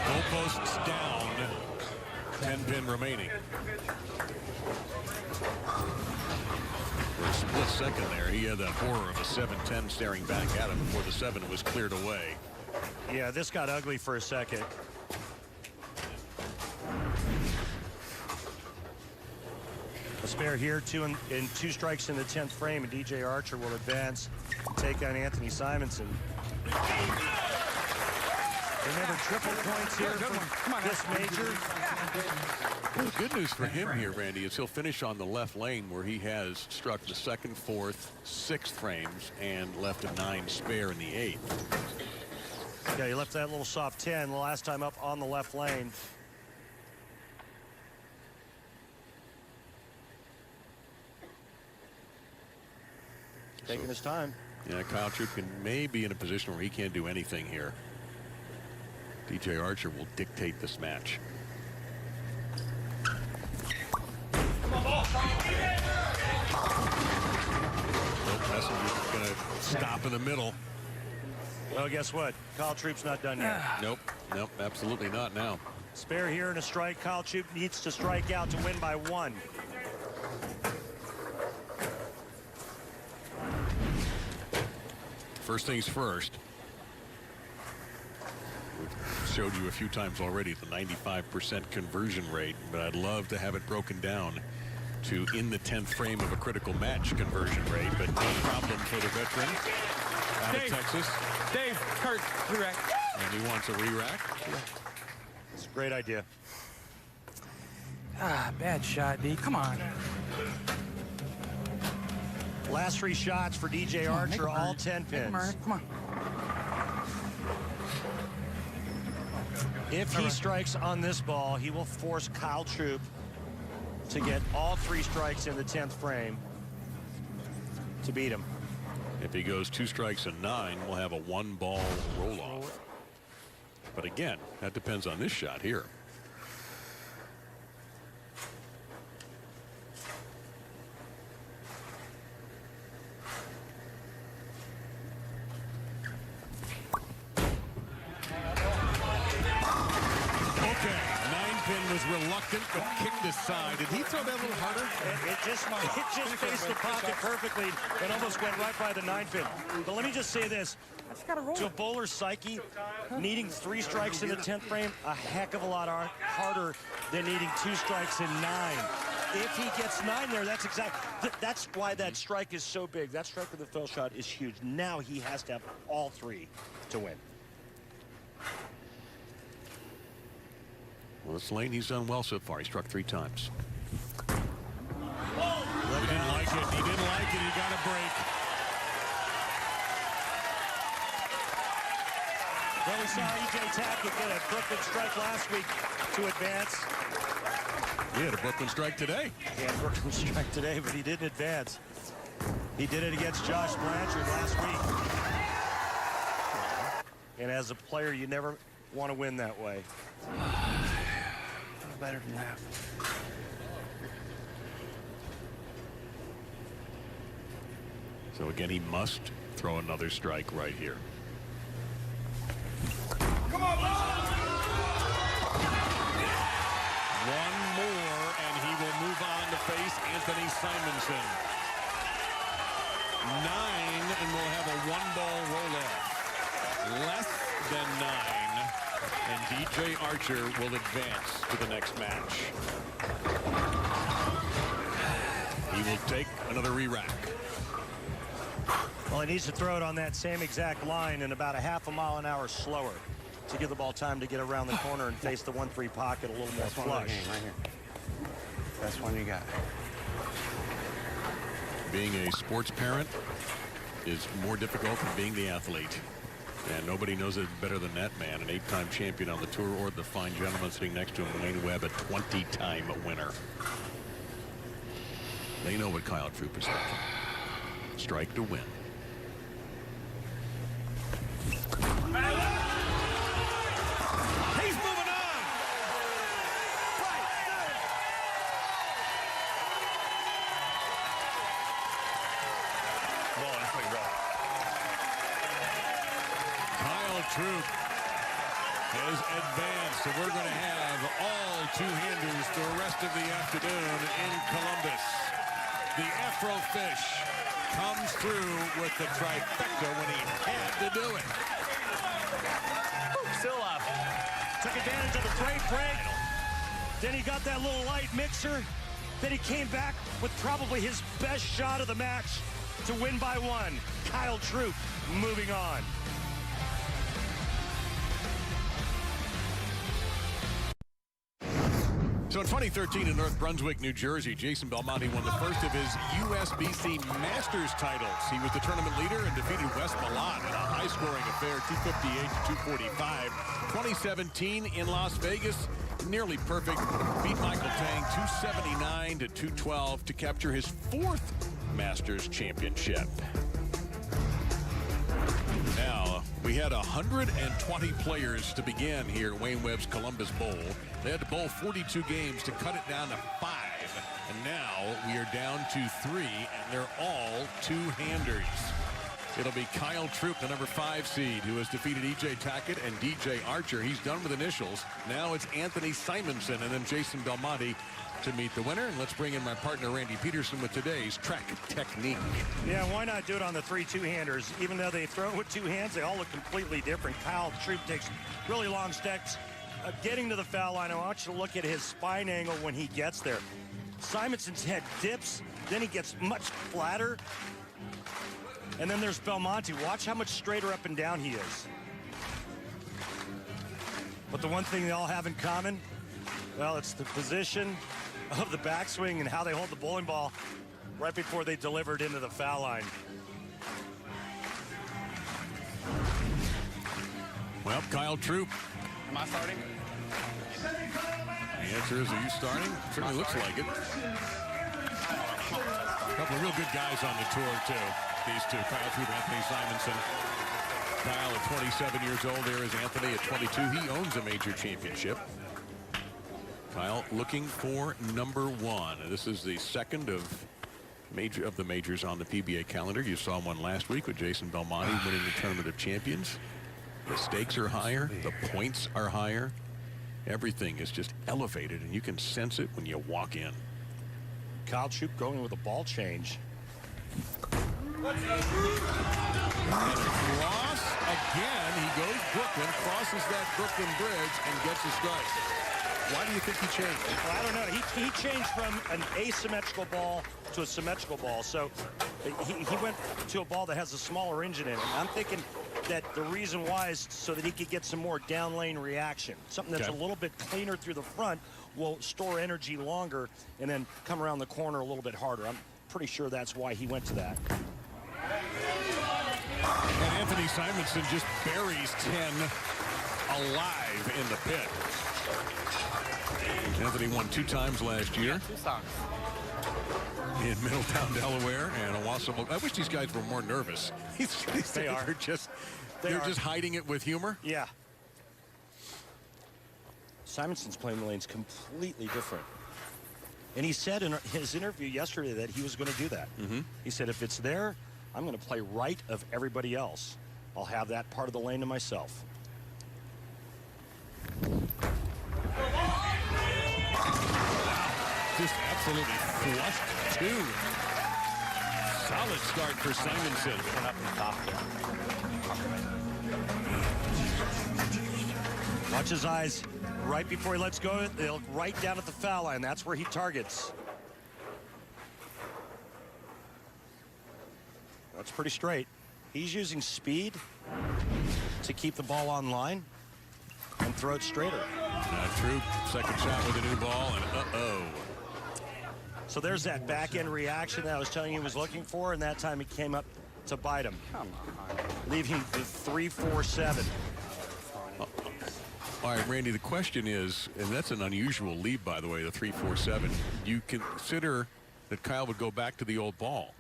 Goalposts down. 10 pin remaining. For a split second there, he had that horror of a 7-10 staring back at him before the 7 was cleared away. Yeah, this got ugly for a second. A spare here, 2 strikes in the 10th frame, and DJ Archer will advance and take on Anthony Simonsen. Remember, triple points here for this major. Well, the good news for him here, Randy, is he'll finish on the left lane where he has struck the 2nd, 4th, 6th frames and left a 9 spare in the 8th. Yeah, he left that little soft 10 the last time up on the left lane. Taking his time. Yeah, Kyle Troup can may be in a position where he can't do anything here. DJ Archer will dictate this match. Messenger's going to stop in the middle. Well, guess what? Kyle Troup's not done yet. Nope, absolutely not now. Spare here and a strike. Kyle Troup needs to strike out to win by 1. First things first. We've showed you a few times already the 95% conversion rate, but I'd love to have it broken down to in the 10th frame of a critical match conversion rate, but no problem for the veteran out of Texas. Dave, Kurt, re-rack. And he wants a re-rack. It's a great idea. Bad shot, D. Come on. Last 3 shots for DJ Archer, all 10 pins. Come on. If he strikes on this ball, he will force Kyle Troup to get all 3 strikes in the 10th frame to beat him. If he goes 2 strikes and 9, we'll have a 1-ball roll-off. But again, that depends on this shot here. reluctant, but kicked aside. Did he throw that a little harder? It just faced the pocket perfectly and almost went right by the 9-pin. But let me just say this. To a bowler's psyche, needing 3 strikes in the 10th frame, a heck of a lot harder than needing 2 strikes in 9. If he gets 9 there, that's why that strike is so big. That strike with the fill shot is huge. Now he has to have all 3 to win. Well, this lane, he's done well so far. He struck 3 times. He didn't like it. He didn't like it. He got a break. Well, we saw EJ Tackett get a Brooklyn strike last week to advance. He had a Brooklyn strike today. He had a Brooklyn strike today, but he didn't advance. He did it against Josh Blanchard last week. And as a player, you never want to win that way. Better than that. So again, he must throw another strike right here. Come on, one more, and he will move on to face Anthony Simonsen. 9, and we'll have a 1-ball roll-off. Less than 9, and DJ Archer will advance to the next match. He will take another re-rack. Well, he needs to throw it on that same exact line and about a half a mile an hour slower to give the ball time to get around the corner and face the 1-3 pocket a little more flush. Right here. That's one you got. Being a sports parent is more difficult than being the athlete. And nobody knows it better than that man, an 8-time champion on the tour, or the fine gentleman sitting next to him, Wayne Webb, a 20-time winner. They know what Kyle Troup is thinking. Strike to win. He's moving on. Kyle Troup has advanced, so we're going to have all 2-handers the rest of the afternoon in Columbus. The Afro Fish comes through with the trifecta when he had to do it. Still up. Took advantage of the freight break. Then he got that little light mixer. Then he came back with probably his best shot of the match to win by 1. Kyle Troup moving on. So in 2013 in North Brunswick, New Jersey, Jason Belmonte won the first of his USBC Masters titles. He was the tournament leader and defeated Wes Milan in a high-scoring affair, 258 to 245. 2017 in Las Vegas, nearly perfect. Beat Michael Tang 279 to 212 to capture his 4th Masters championship. Now, we had 120 players to begin here at Wayne Webb's Columbus Bowl. They had to bowl 42 games to cut it down to 5. And now we are down to 3, and they're all 2-handers. It'll be Kyle Troup, the number 5 seed, who has defeated EJ Tackett and DJ Archer. He's done with initials. Now it's Anthony Simonsen and then Jason Belmonte to meet the winner. And let's bring in my partner, Randy Peterson, with today's track technique. Yeah, why not do it on the 3 2-handers? Even though they throw it with 2 hands, they all look completely different. Kyle Troup takes really long steps. Getting to the foul line, I want you to look at his spine angle when he gets there. Simonsen's head dips, then he gets much flatter. And then there's Belmonte. Watch how much straighter up and down he is. But the one thing they all have in common, well, it's the position of the backswing and how they hold the bowling ball right before they deliver it into the foul line. Well, Kyle Troup. Am I starting? The answer is, are you starting? Certainly looks like it. A couple of real good guys on the tour, too. These two, Kyle Troup and Anthony Simonsen. Kyle at 27 years old. There is Anthony at 22. He owns a major championship. Kyle looking for number 1. This is the second of the majors on the PBA calendar. You saw one last week with Jason Belmonte winning the Tournament of Champions. The stakes are higher. The points are higher. Everything is just elevated, and you can sense it when you walk in. Kyle Troup going with a ball change. And cross again. He goes Brooklyn, crosses that Brooklyn bridge, and gets a strike. Why do you think he changed? Well, I don't know. He changed from an asymmetrical ball to a symmetrical ball. So he went to a ball that has a smaller engine in it. I'm thinking that the reason why is so that he could get some more down lane reaction. Something that's a little bit cleaner through the front will store energy longer and then come around the corner a little bit harder. I'm pretty sure that's why he went to that. And Anthony Simonsen just buries 10 alive in the pit. Anthony won 2 times last year. 2 songs. In Middletown, Delaware, and Owasso. I wish these guys were more nervous. They are. They're just hiding it with humor. Yeah. Simonsen's playing the lanes completely different. And he said in his interview yesterday that he was going to do that. He said, if it's there, I'm going to play right of everybody else. I'll have that part of the lane to myself. Just absolutely flushed 2. Solid start for Simonsen. Watch his eyes right before he lets go. They look right down at the foul line. That's where he targets. That's pretty straight. He's using speed to keep the ball on line and throw it straighter. Troup, second shot with a new ball, and uh-oh. So there's that back-end reaction that I was telling you he was looking for, and that time he came up to bite him. Come on. Leaving the 3-4-7. All right, Randy, the question is, and that's an unusual lead, by the way, the 3-4-7. You consider that Kyle would go back to the old ball.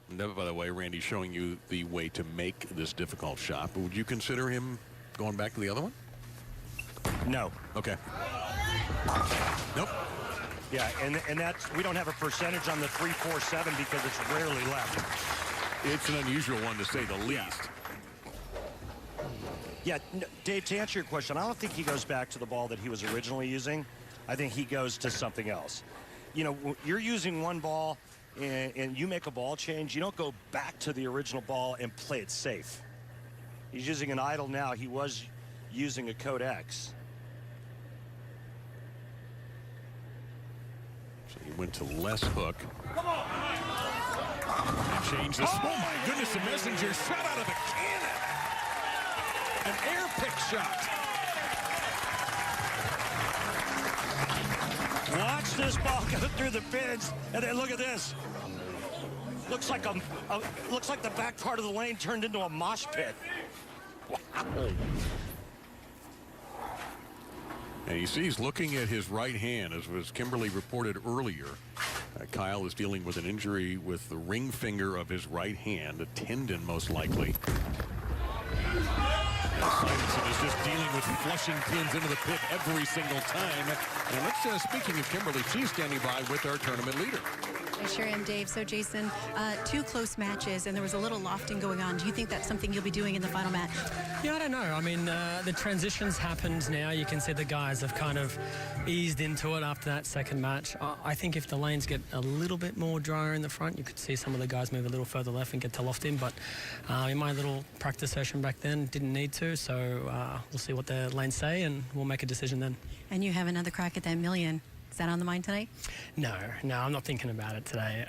And that, by the way, Randy's showing you the way to make this difficult shot. But would you consider him going back to the other one? No. Okay. Nope. Yeah, and that's, we don't have a percentage on the 3-4-7 because it's rarely left. It's an unusual one, to say the least. Yeah, Dave, to answer your question, I don't think he goes back to the ball that he was originally using. I think he goes to something else. You know, you're using one ball and you make a ball change, you don't go back to the original ball and play it safe. He's using an idle now. He was using a Code X. So he went to less hook. And changed this. Oh my goodness, the messenger shot out of the cannon. An air pick shot. Watch this ball go through the pins, and then look at this. Looks like looks like the back part of the lane turned into a mosh pit. Wow. And you see he's looking at his right hand, as was Kimberly reported earlier. Kyle is dealing with an injury with the ring finger of his right hand, a tendon most likely. Simonsen is just dealing with flushing pins into the pit every single time. And let's, speaking of Kimberly, she's standing by with our tournament leader. I sure am, Dave. So, Jason, 2 close matches, and there was a little lofting going on. Do you think that's something you'll be doing in the final match? Yeah, I don't know. I mean, the transitions happened now. You can see the guys have kind of eased into it after that second match. I think if the lanes get a little bit more drier in the front, you could see some of the guys move a little further left and get to lofting. But in my little practice session back then, didn't need to. So we'll see what the lanes say, and we'll make a decision then. And you have another crack at that million. Is that on the mind tonight? No, I'm not thinking about it today.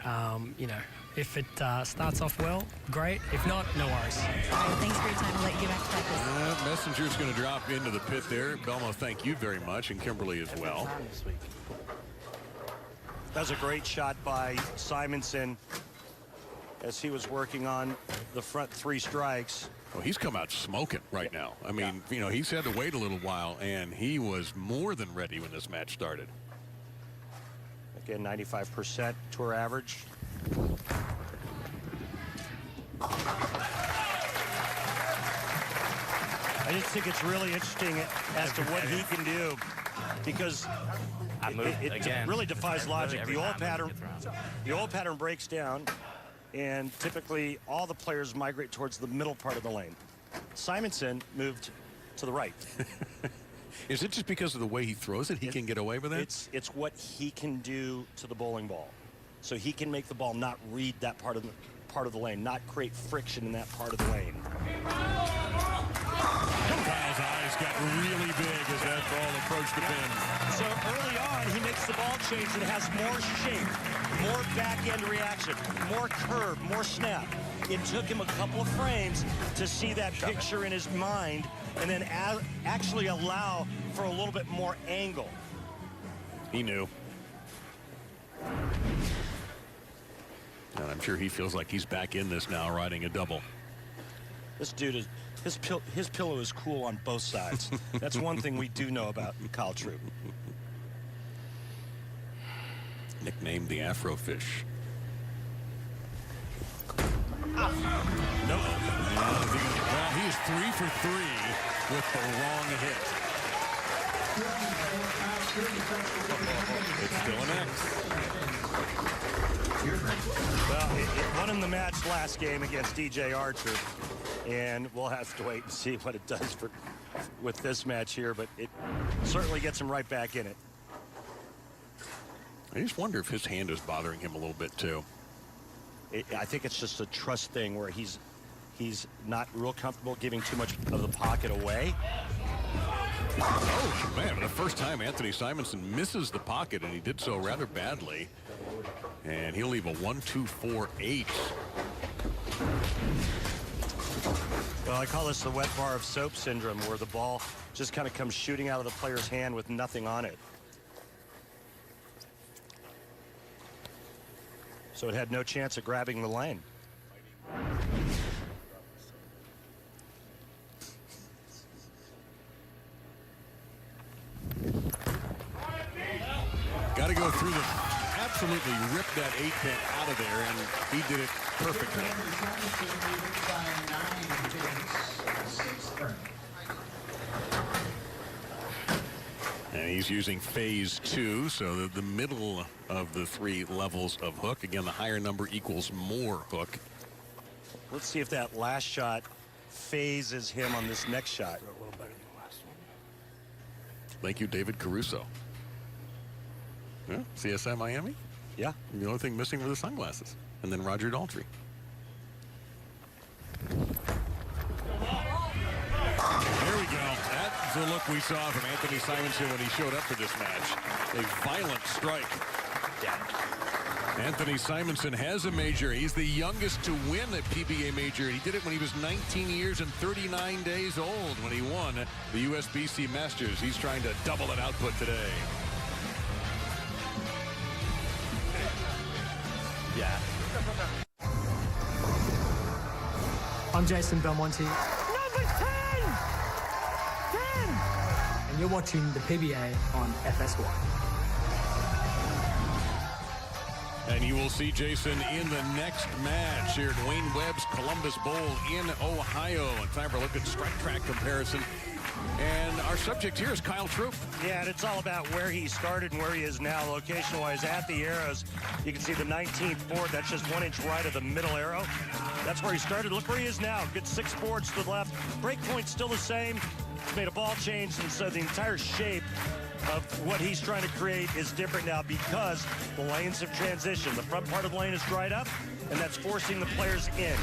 You know, if it starts off well, great. If not, no worries. All right, thanks for your time. I'll let you get back to practice. Messenger's going to drop into the pit there. Belmo, thank you very much, and Kimberly as well. That was a great shot by Simonsen as he was working on the front 3 strikes. Well, he's come out smoking right now. I mean, you know, he's had to wait a little while, and he was more than ready when this match started. Again, 95% tour average. I just think it's really interesting as to what he can do, because it really defies logic. The old pattern breaks down, and typically all the players migrate towards the middle part of the lane. Simonsen moved to the right. Is it just because of the way he throws it, he can get away with it? It's what he can do to the bowling ball. So he can make the ball not read that part of the lane, not create friction in that part of the lane. Kyle's eyes got really big as that ball approached the pin. So early on, he makes the ball change that has more shape, more back-end reaction, more curve, more snap. It took him a couple of frames to see that picture in his mind and then actually allow for a little bit more angle. He knew. And I'm sure he feels like he's back in this now, riding a double. This dude is, his pillow is cool on both sides. That's one thing we do know about Kyle Troup. Nicknamed the Afro Fish. No. Well, he is 3 for 3 with the wrong hit. It's still an X. Well, it won him the match last game against EJ Tackett, and we'll have to wait and see what it does with this match here, but it certainly gets him right back in it. I just wonder if his hand is bothering him a little bit too. I think it's just a trust thing where he's not real comfortable giving too much of the pocket away. Oh, man, the first time Anthony Simonsen misses the pocket, and he did so rather badly. And he'll leave a 1-2-4-8. Well, I call this the wet bar of soap syndrome, where the ball just kind of comes shooting out of the player's hand with nothing on it. So it had no chance of grabbing the lane. Got to go through the, absolutely rip that 8-pin out of there, and he did it perfectly. And he's using phase 2, so the middle of the 3 levels of hook. Again, the higher number equals more hook. Let's see if that last shot phases him on this next shot. Thank you, David Caruso. Yeah, CSI Miami? Yeah. The only thing missing were the sunglasses. And then Roger Daltrey. There we go. That's the look we saw from Anthony Simonsen when he showed up for this match. A violent strike. Yeah. Anthony Simonsen has a major. He's the youngest to win a PBA major. He did it when he was 19 years and 39 days old when he won the USBC Masters. He's trying to double that output today. Yeah. I'm Jason Belmonte. Number 10! 10! And you're watching the PBA on FS1. And you will see Jason in the next match here at Wayne Webb's Columbus Bowl in Ohio. And time for a look at strike track comparison. And our subject here is Kyle Troup. Yeah, and it's all about where he started and where he is now, location-wise at the arrows. You can see the 19th board. That's just 1 inch right of the middle arrow. That's where he started. Look where he is now. Good 6 boards to the left. Break point's still the same. He's made a ball change, and so the entire shape of what he's trying to create is different now because the lanes have transitioned. The front part of the lane is dried up, and that's forcing the players in.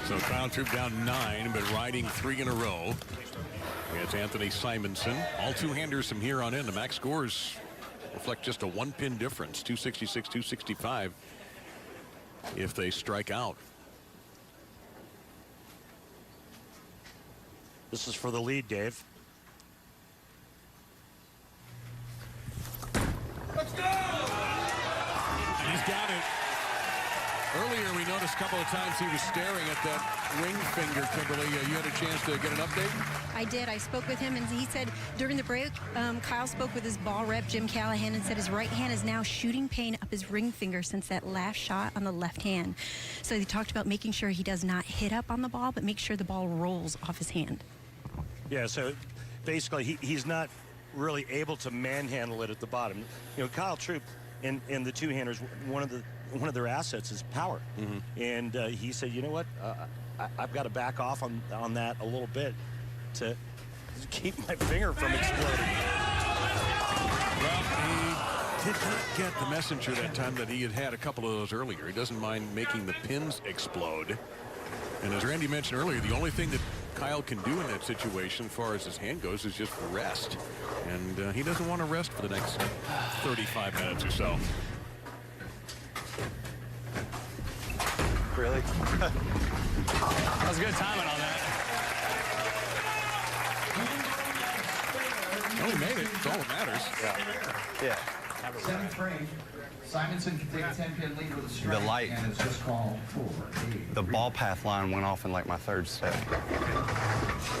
So Kyle Troup down 9, but riding 3 in a row. It's Anthony Simonsen. All two-handers from here on in. The max scores reflect just a 1-pin difference, 266, 265, if they strike out. This is for the lead, Dave. Let's go! He's got it. Earlier, we noticed a couple of times he was staring at that ring finger, Kimberly. You had a chance to get an update? I did. I spoke with him, and he said during the break, Kyle spoke with his ball rep, Jim Callahan, and said his right hand is now shooting pain up his ring finger since that last shot on the left hand. So he talked about making sure he does not hit up on the ball, but make sure the ball rolls off his hand. Yeah, so basically he's not really able to manhandle it at the bottom. You know, Kyle Troup in the two-handers, one of the one of their assets is power. And he said, you know what, I've got to back off on that a little bit to keep my finger from exploding. Well, he did not get the messenger that time that he had a couple of those earlier. He doesn't mind making the pins explode. And as Randy mentioned earlier, the only thing that Kyle can do in that situation as far as his hand goes is just rest. And he doesn't want to rest for the next 35 minutes or so. Really? That was good timing on that. Oh, he made it. That's all that matters. Yeah. 7th frame. Simonsen can take a 10-pin lead with a strike. The light. And it's just called for The ball path line went off in like my 3rd step.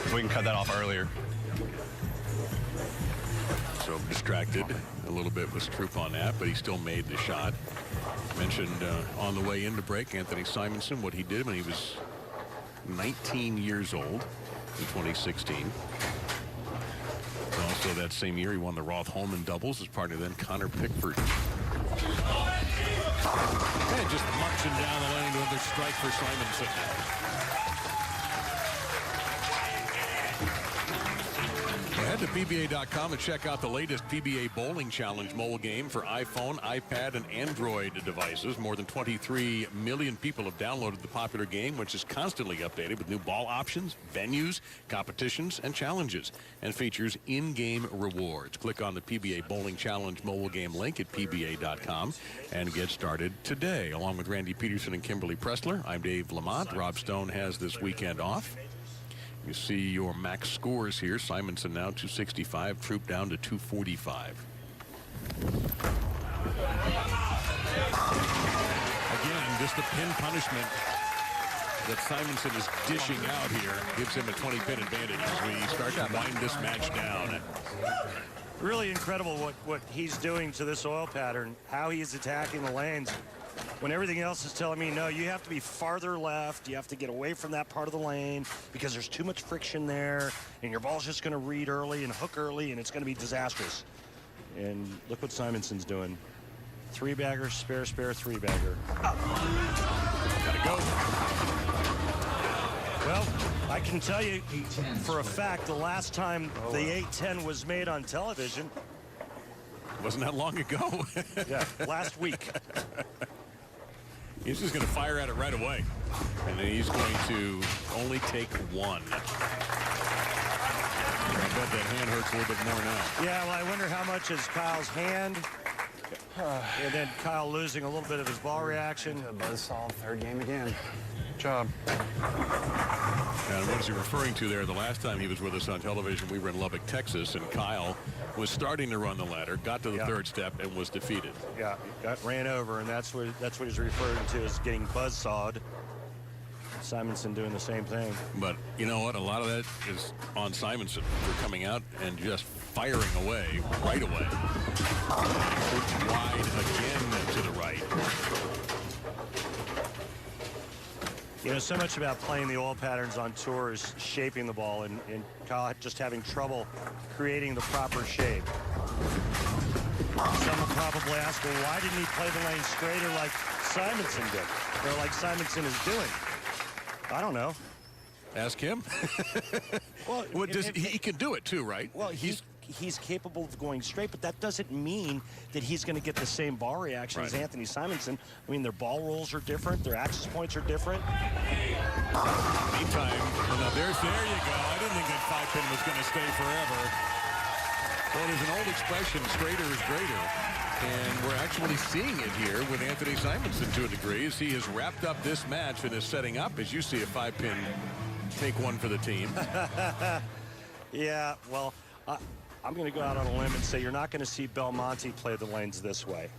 So we can cut that off earlier. So distracted a little bit was Troup on that, but he still made the shot. Mentioned on the way into break, Anthony Simonsen, what he did when he was 19 years old in 2016. Also that same year, he won the Roth-Holman doubles as partner then Connor Pickford. And just marching down the lane to another strike for Simonsen. Head to PBA.com and check out the latest PBA Bowling Challenge mobile game for iPhone, iPad, and Android devices. More than 23 million people have downloaded the popular game, which is constantly updated with new ball options, venues, competitions, and challenges, and features in-game rewards. Click on the PBA Bowling Challenge mobile game link at PBA.com and get started today. Along with Randy Peterson and Kimberly Pressler, I'm Dave Lamont. Rob Stone has this weekend off. You see your max scores here. Simonsen now 265, Troup down to 245. Again, just the pin punishment that Simonsen is dishing out here gives him a 20-pin advantage as we start to wind this match down. Really incredible what he's doing to this oil pattern, how he's attacking the lanes. When everything else is telling me, no, you have to be farther left. You have to get away from that part of the lane because there's too much friction there, and your ball's just going to read early and hook early, and it's going to be disastrous. And look what Simonsen's doing. 3-bagger, spare, 3-bagger. Gotta go. Well, I can tell you for a fact the last time the 810 was made on television wasn't that long ago. Yeah, last week. He's just going to fire at it right away. And then he's going to only take one. I bet that hand hurts a little bit more now. Yeah, well, I wonder how much is Kyle's hand. And then Kyle losing a little bit of his ball reaction. Buzzsaw, 3rd game again. Good job. And what is he referring to there? The last time he was with us on television, we were in Lubbock, Texas, and Kyle was starting to run the ladder, got to the 3rd step, and was defeated. Yeah, ran over, and that's what he's referring to as getting buzzsawed. Simonsen doing the same thing. But you know what? A lot of that is on Simonsen for coming out and just firing away right away. Wide again to the right. You know, so much about playing the oil patterns on tour is shaping the ball, and Kyle just having trouble creating the proper shape. Some will probably ask, well, why didn't he play the lane straighter like Simonsen did, or like Simonsen is doing? I don't know. Ask him. Well, he can do it too, right? Well, he's capable of going straight, but that doesn't mean that he's going to get the same ball reaction as Anthony Simonsen. I mean, their ball rolls are different, their axis points are different. Meantime, now there you go. I didn't think that 5-pin was going to stay forever. Well, there's an old expression, straighter is greater. And we're actually seeing it here with Anthony Simonsen to a degree as he has wrapped up this match and is setting up, as you see, a 5-pin take one for the team. Yeah, well, I'm going to go out on a limb and say you're not going to see Belmonte play the lanes this way.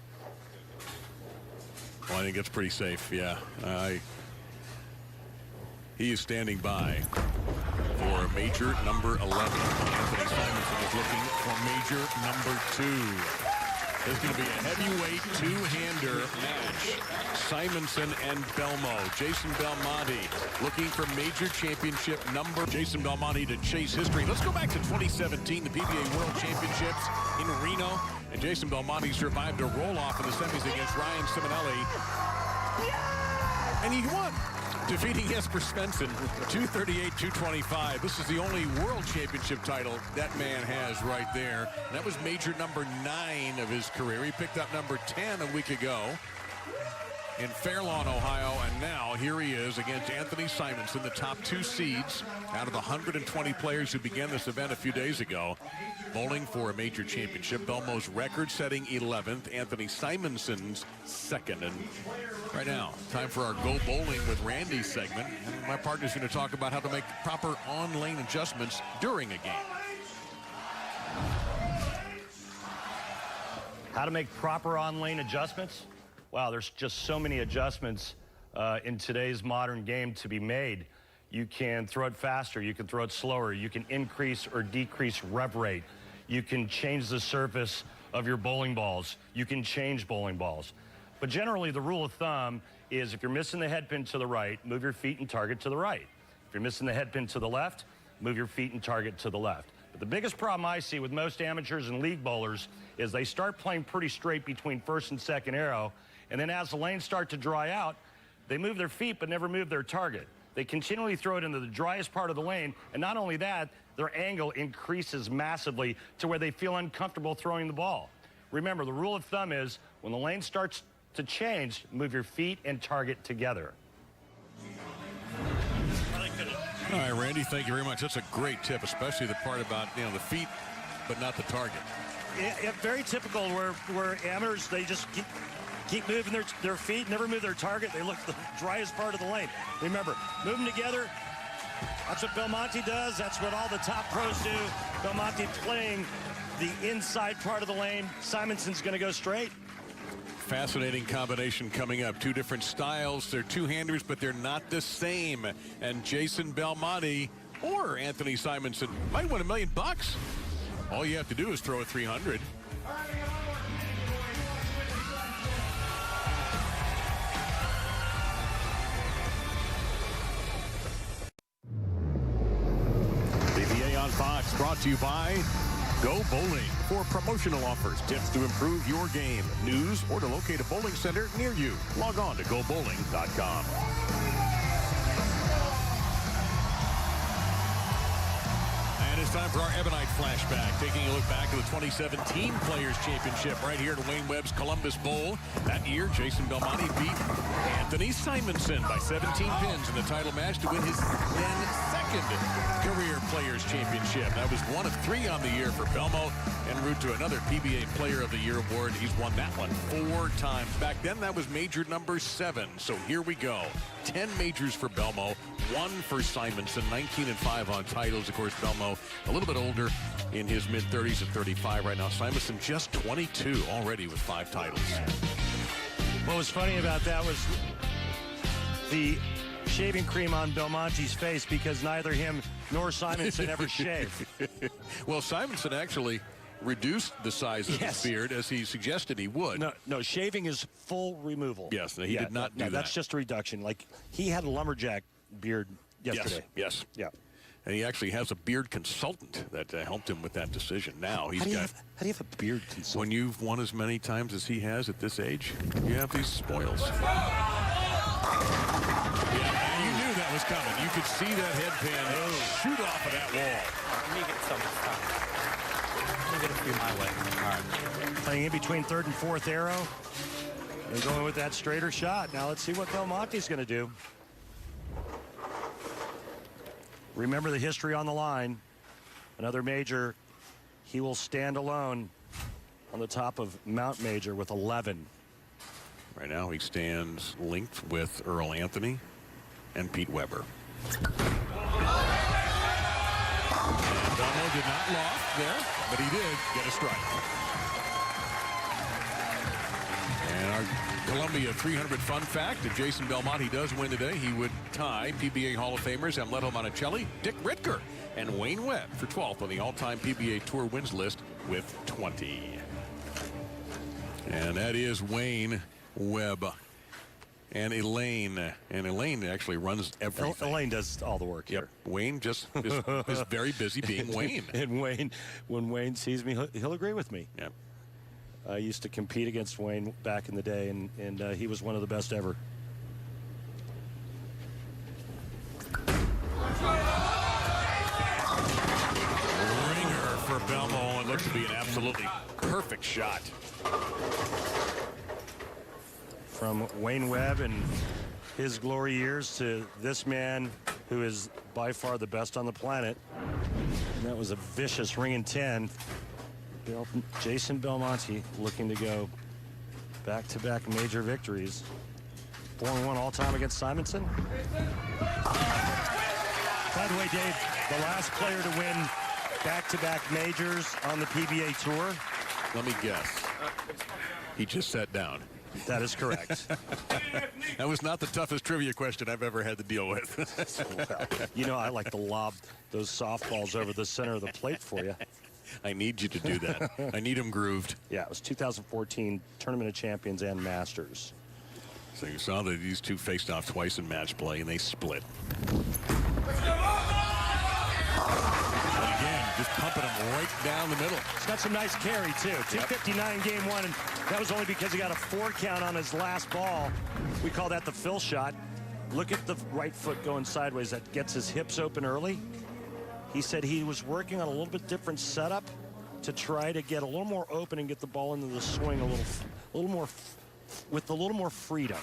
Well, I think that's pretty safe, yeah. He is standing by for major number 11. Anthony Simonsen is looking for major number 2. This is going to be a heavyweight two-hander match. Simonsen and Belmo. Jason Belmonte looking for major championship number. Jason Belmonte to chase history. Let's go back to 2017, the PBA World Championships in Reno. And Jason Belmonte survived a roll-off in the semis against Ryan Simonelli. And he won, defeating Jesper Svensson 238-225. This is the only world championship title that man has right there. And that was major number 9 of his career. He picked up number 10 a week ago in Fairlawn, Ohio, and now here he is against Anthony Simonsen, the top 2 seeds out of the 120 players who began this event a few days ago, bowling for a major championship. Belmo's record-setting 11th, Anthony Simonsen's 2nd. And right now, time for our Go Bowling with Randy segment. And my partner's going to talk about how to make proper on-lane adjustments during a game. How to make proper on-lane adjustments? Wow, there's just so many adjustments in today's modern game to be made. You can throw it faster, you can throw it slower, you can increase or decrease rev rate, you can change the surface of your bowling balls, you can change bowling balls. But generally, the rule of thumb is if you're missing the head pin to the right, move your feet and target to the right. If you're missing the head pin to the left, move your feet and target to the left. But the biggest problem I see with most amateurs and league bowlers is they start playing pretty straight between first and second arrow, and then as the lanes start to dry out, they move their feet but never move their target. They continually throw it into the driest part of the lane, and not only that, their angle increases massively to where they feel uncomfortable throwing the ball. Remember, the rule of thumb is when the lane starts to change, move your feet and target together. All right, Randy, thank you very much. That's a great tip, especially the part about, the feet but not the target. Yeah, very typical where amateurs, they just keep moving their feet, never move their target. They look at the driest part of the lane. Remember, move them together. That's what Belmonte does. That's what all the top pros do. Belmonte playing the inside part of the lane. Simonsen's going to go straight. Fascinating combination coming up. 2 different styles. They're two-handers, but they're not the same. And Jason Belmonte or Anthony Simonsen might win $1 million. All you have to do is throw a 300. PBA on Fox, brought to you by Go Bowling. For promotional offers, tips to improve your game, news, or to locate a bowling center near you, log on to GoBowling.com. And it's time for our Ebonite flashback, taking a look back at the 2017 Players Championship right here at Wayne Webb's Columbus Bowl. That year, Jason Belmonte beat Anthony Simonsen by 17 pins in the title match to win his then second career Players Championship. That was 1 of 3 on the year for Belmo, en route to another PBA Player of the Year award. He's won that one 4 times. Back then, that was major number 7. So here we go. 10 majors for Belmo, 1 for Simonsen, 19 and 5 on titles. Of course, Belmo a little bit older in his mid-30s at 35 right now. Simonsen just 22 already with 5 titles. What was funny about that was the shaving cream on Belmonte's face, because neither him nor Simonsen ever shaved. Well, Simonsen actually reduced the size of his beard as he suggested he would. No, shaving is full removal. Yes, he did not do that. That's just a reduction. Like, he had a lumberjack beard yesterday. Yes. Yeah. And he actually has a beard consultant that helped him with that decision. Now he's got. How do you have a beard consultant? When you've won as many times as he has at this age, you have these spoils. Yeah, you knew that was coming. You could see that headband shoot off of that wall. Let me get some stuff. Let me get a few my way. All right. Playing in between 3rd and 4th arrow and going with that straighter shot. Now let's see what Belmonte's going to do. Remember the history on the line. Another major. He will stand alone on the top of Mount Major with 11. Right now he stands linked with Earl Anthony and Pete Weber. And Belmo did not loft there, but he did get a strike. And our Columbia 300 fun fact, if Jason Belmonte does win today, he would tie PBA Hall of Famers Amleto Monticelli, Dick Ritker, and Wayne Webb for 12th on the all-time PBA Tour wins list with 20. And that is Wayne Webb. And Elaine. And Elaine actually runs everything. Elaine does all the work here. Wayne just is very busy being Wayne. And Wayne, when Wayne sees me, he'll agree with me. Yep. I used to compete against Wayne back in the day, and he was one of the best ever. Ringer for Belmo. It looks to be an absolutely perfect shot. From Wayne Webb and his glory years to this man who is by far the best on the planet. And that was a vicious ring in 10. Jason Belmonte looking to go back-to-back major victories. 4-1 all-time against Simonsen. By the way, Dave, the last player to win back-to-back majors on the PBA Tour. Let me guess. He just sat down. That is correct. That was not the toughest trivia question I've ever had to deal with. Well, you know, I like to lob those softballs over the center of the plate for you. I need you to do that. I need him grooved. Yeah, it was 2014 Tournament of Champions and Masters. So you saw that these two faced off twice in match play, and they split. And again, just pumping them right down the middle. He's got some nice carry, too. 259 game one, and that was only because he got a 4 count on his last ball. We call that the fill shot. Look at the right foot going sideways. That gets his hips open early. He said he was working on a little bit different setup to try to get a little more open and get the ball into the swing a little more with a little more freedom.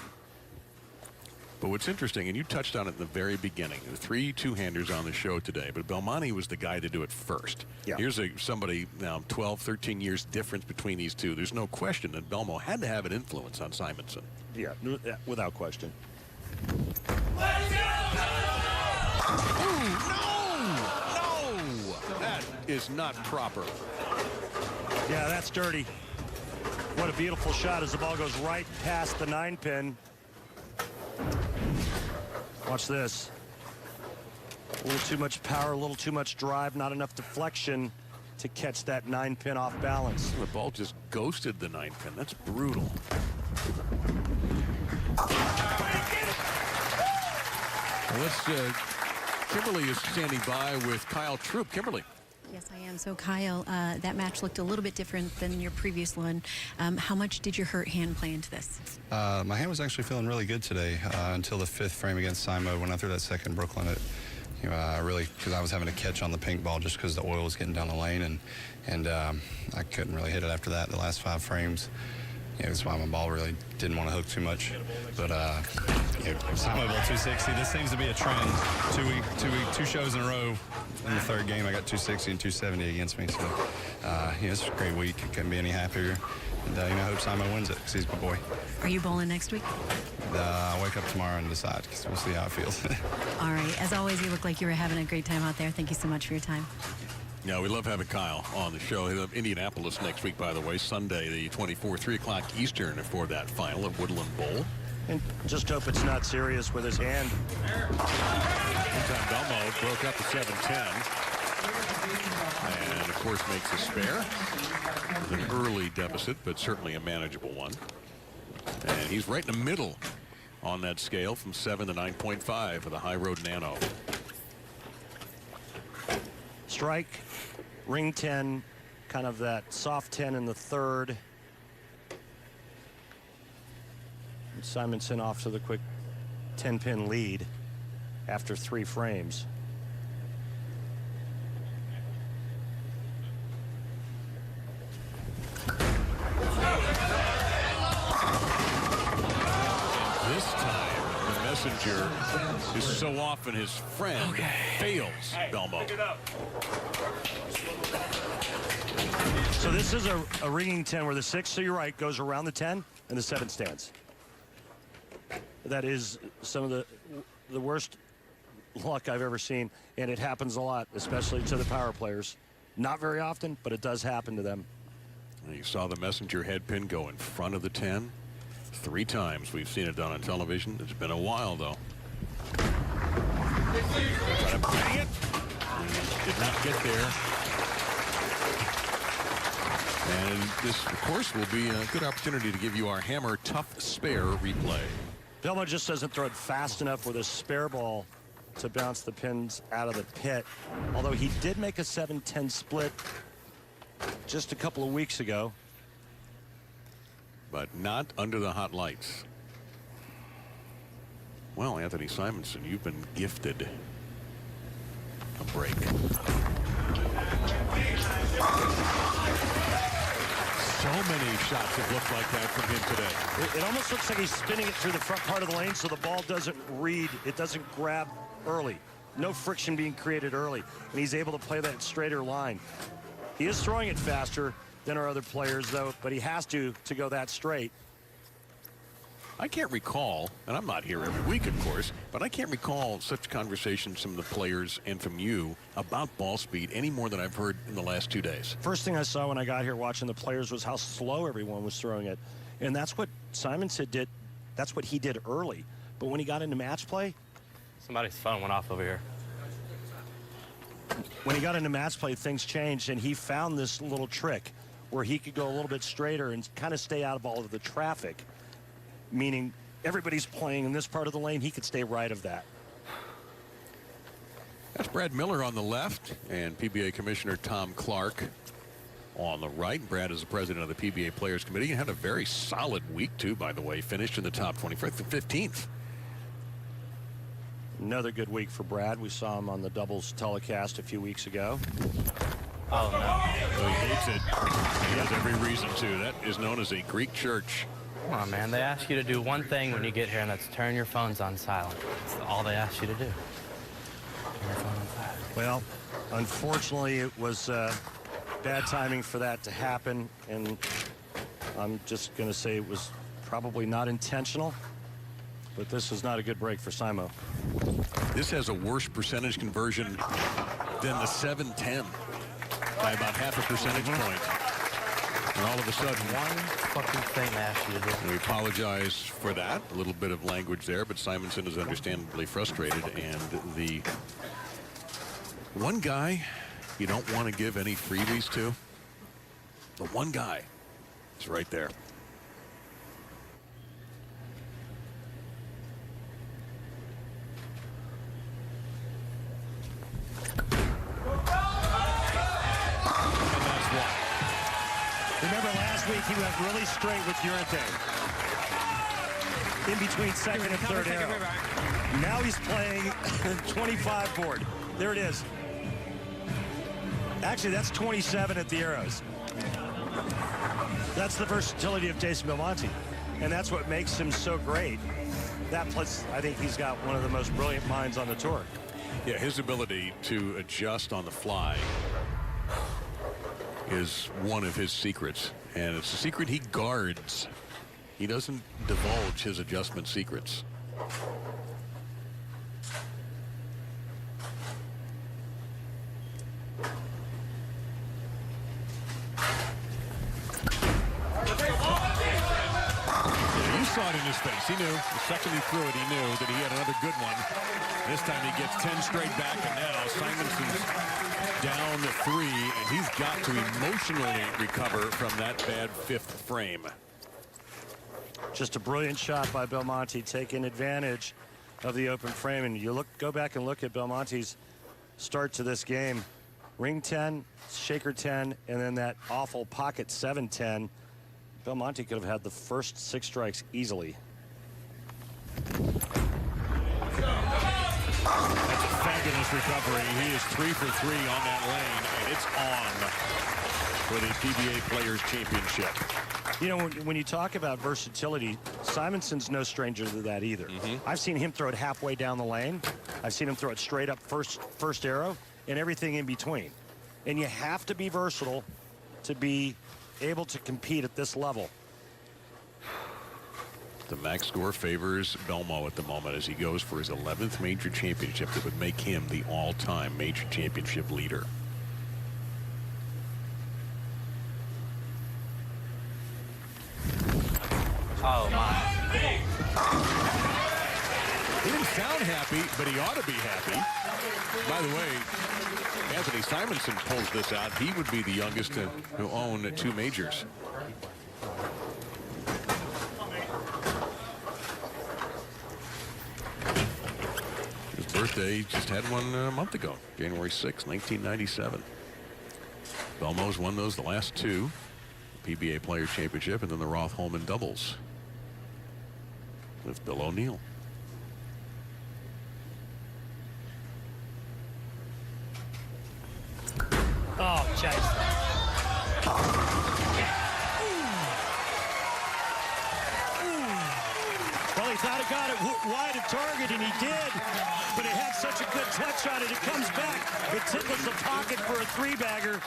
But what's interesting, and you touched on it in the very beginning, the 3 two-handers on the show today, but Belmonte was the guy to do it first. Yeah. Here's somebody now 12, 13 years difference between these two. There's no question that Belmo had to have an influence on Simonsen. Yeah, without question. That is not proper. Yeah, that's dirty. What a beautiful shot as the ball goes right past the 9-pin. Watch this. A little too much power, a little too much drive, not enough deflection to catch that 9-pin off balance. The ball just ghosted the 9-pin. That's brutal. Well, Kimberly is standing by with Kyle Troup. Kimberly. Yes, I am. So, Kyle, that match looked a little bit different than your previous one. How much did your hurt hand play into this? My hand was actually feeling really good today until the 5th frame against Simo. When I threw that second Brooklyn, really, because I was having to catch on the pink ball just because the oil was getting down the lane, and I couldn't really hit it after that. The last 5 frames. That's why my ball really didn't want to hook too much. But Simo Bowl 260. This seems to be a trend. 2 shows in a row. In the 3rd game, I got 260 and 270 against me. So it's a great week. It couldn't be any happier. And I hope Simo wins it because he's my boy. Are you bowling next week? I'll wake up tomorrow and decide because we'll see how it feels. All right. As always, you look like you were having a great time out there. Thank you so much for your time. Yeah, we love having Kyle on the show. He'll have Indianapolis next week, by the way, Sunday, the 24th, 3 o'clock Eastern for that final at Woodland Bowl. And just hope it's not serious with his hand. Meantime, Belmo broke up the 7-10. And, of course, makes a spare. With an early deficit, but certainly a manageable one. And he's right in the middle on that scale from 7 to 9.5 for the High Road Nano. Strike, ring 10, kind of that soft 10 in the 3rd. Simonsen off to the quick 10-pin lead after 3 frames. This time, the messenger is so often his friend fails Belmo. So this is a ringing 10 where the 6 to your right goes around the 10 and the 7 stands. That is some of the worst luck I've ever seen, and it happens a lot, especially to the power players. Not very often, but it does happen to them. You saw the messenger head pin go in front of the 10. 3 times we've seen it done on television. It's been a while, though. Try to bang it. Did not get there. And this, of course, will be a good opportunity to give you our hammer tough spare replay. Belmo just doesn't throw it fast enough with a spare ball to bounce the pins out of the pit. Although he did make a 7-10 split just a couple of weeks ago. But not under the hot lights. Well, Anthony Simonsen, you've been gifted a break. So many shots have looked like that from him today. It almost looks like he's spinning it through the front part of the lane so the ball doesn't read. It doesn't grab early. No friction being created early. And he's able to play that straighter line. He is throwing it faster than our other players, though, but he has to go that straight. I can't recall, and I'm not here every week, of course, but I can't recall such conversations from the players and from you about ball speed any more than I've heard in the last 2 days. First thing I saw when I got here watching the players was how slow everyone was throwing it. And that's what Simonsen did. That's what he did early. But when he got into match play. Somebody's phone went off over here. When he got into match play, things changed, and he found this little trick where he could go a little bit straighter and kind of stay out of all of the traffic. Meaning everybody's playing in this part of the lane, he could stay right of that. That's Brad Miller on the left and PBA Commissioner Tom Clark on the right. Brad is the president of the PBA Players Committee and had a very solid week, too, by the way. Finished in the top 25th, 15th. Another good week for Brad. We saw him on the doubles telecast a few weeks ago. Oh, no. So he hates it. He has every reason to. That is known as a Greek church. Come on, man. They ask you to do one thing when you get here, and that's turn your phones on silent. That's all they ask you to do. Turn your phone on silent. Well, unfortunately, it was bad timing for that to happen, and I'm just going to say it was probably not intentional, but this was not a good break for Simo. This has a worse percentage conversion than the 7-10 by about half a percentage point. And all of a sudden, one fucking thing they asked you to do. And we apologize for that. A little bit of language there, but Simonsen is understandably frustrated. And the one guy you don't want to give any freebies to, the one guy is right there. Remember last week he went really straight with Urethane in between second and third arrow. Now he's playing 25 board. There it is. Actually, that's 27 at the arrows. That's the versatility of Jason Belmonte, and that's what makes him so great. That plus, I think he's got one of the most brilliant minds on the tour. Yeah, his ability to adjust on the fly is one of his secrets, and it's a secret he guards. He doesn't divulge his adjustment secrets. Yeah, you saw it in his face. He knew. The second he threw it, he knew that he had another good one. This time he gets 10 straight back, and now Simonsen's down 3, and he's got to emotionally recover from that bad 5th frame. Just a brilliant shot by Belmonte, taking advantage of the open frame. And you go back and look at Belmonte's start to this game. Ring 10, shaker 10, and then that awful pocket 7-10. Belmonte could have had the first 6 strikes easily. That's a fabulous recovery. He is 3 for 3 on that lane, and it's on for the PBA Players Championship. You know, when you talk about versatility, Simonsen's no stranger to that either. I've seen him throw it halfway down the lane. I've seen him throw it straight up first arrow and everything in between. And you have to be versatile to be able to compete at this level. The max score favors Belmo at the moment as he goes for his 11th major championship that would make him the all-time major championship leader. Oh, my. He didn't sound happy, but he ought to be happy. By the way, Anthony Simonsen pulls this out. He would be the youngest to own 2 majors. His birthday, he just had one a month ago, January 6, 1997. Belmo's won those the last 2, PBA Players Championship and then the Roth-Holman doubles with Bill O'Neill. Oh, Jason. Well, he thought he got it wide of target, and he did, but it had such a good touch on it. It comes back. It tickles the pocket for a 3-bagger.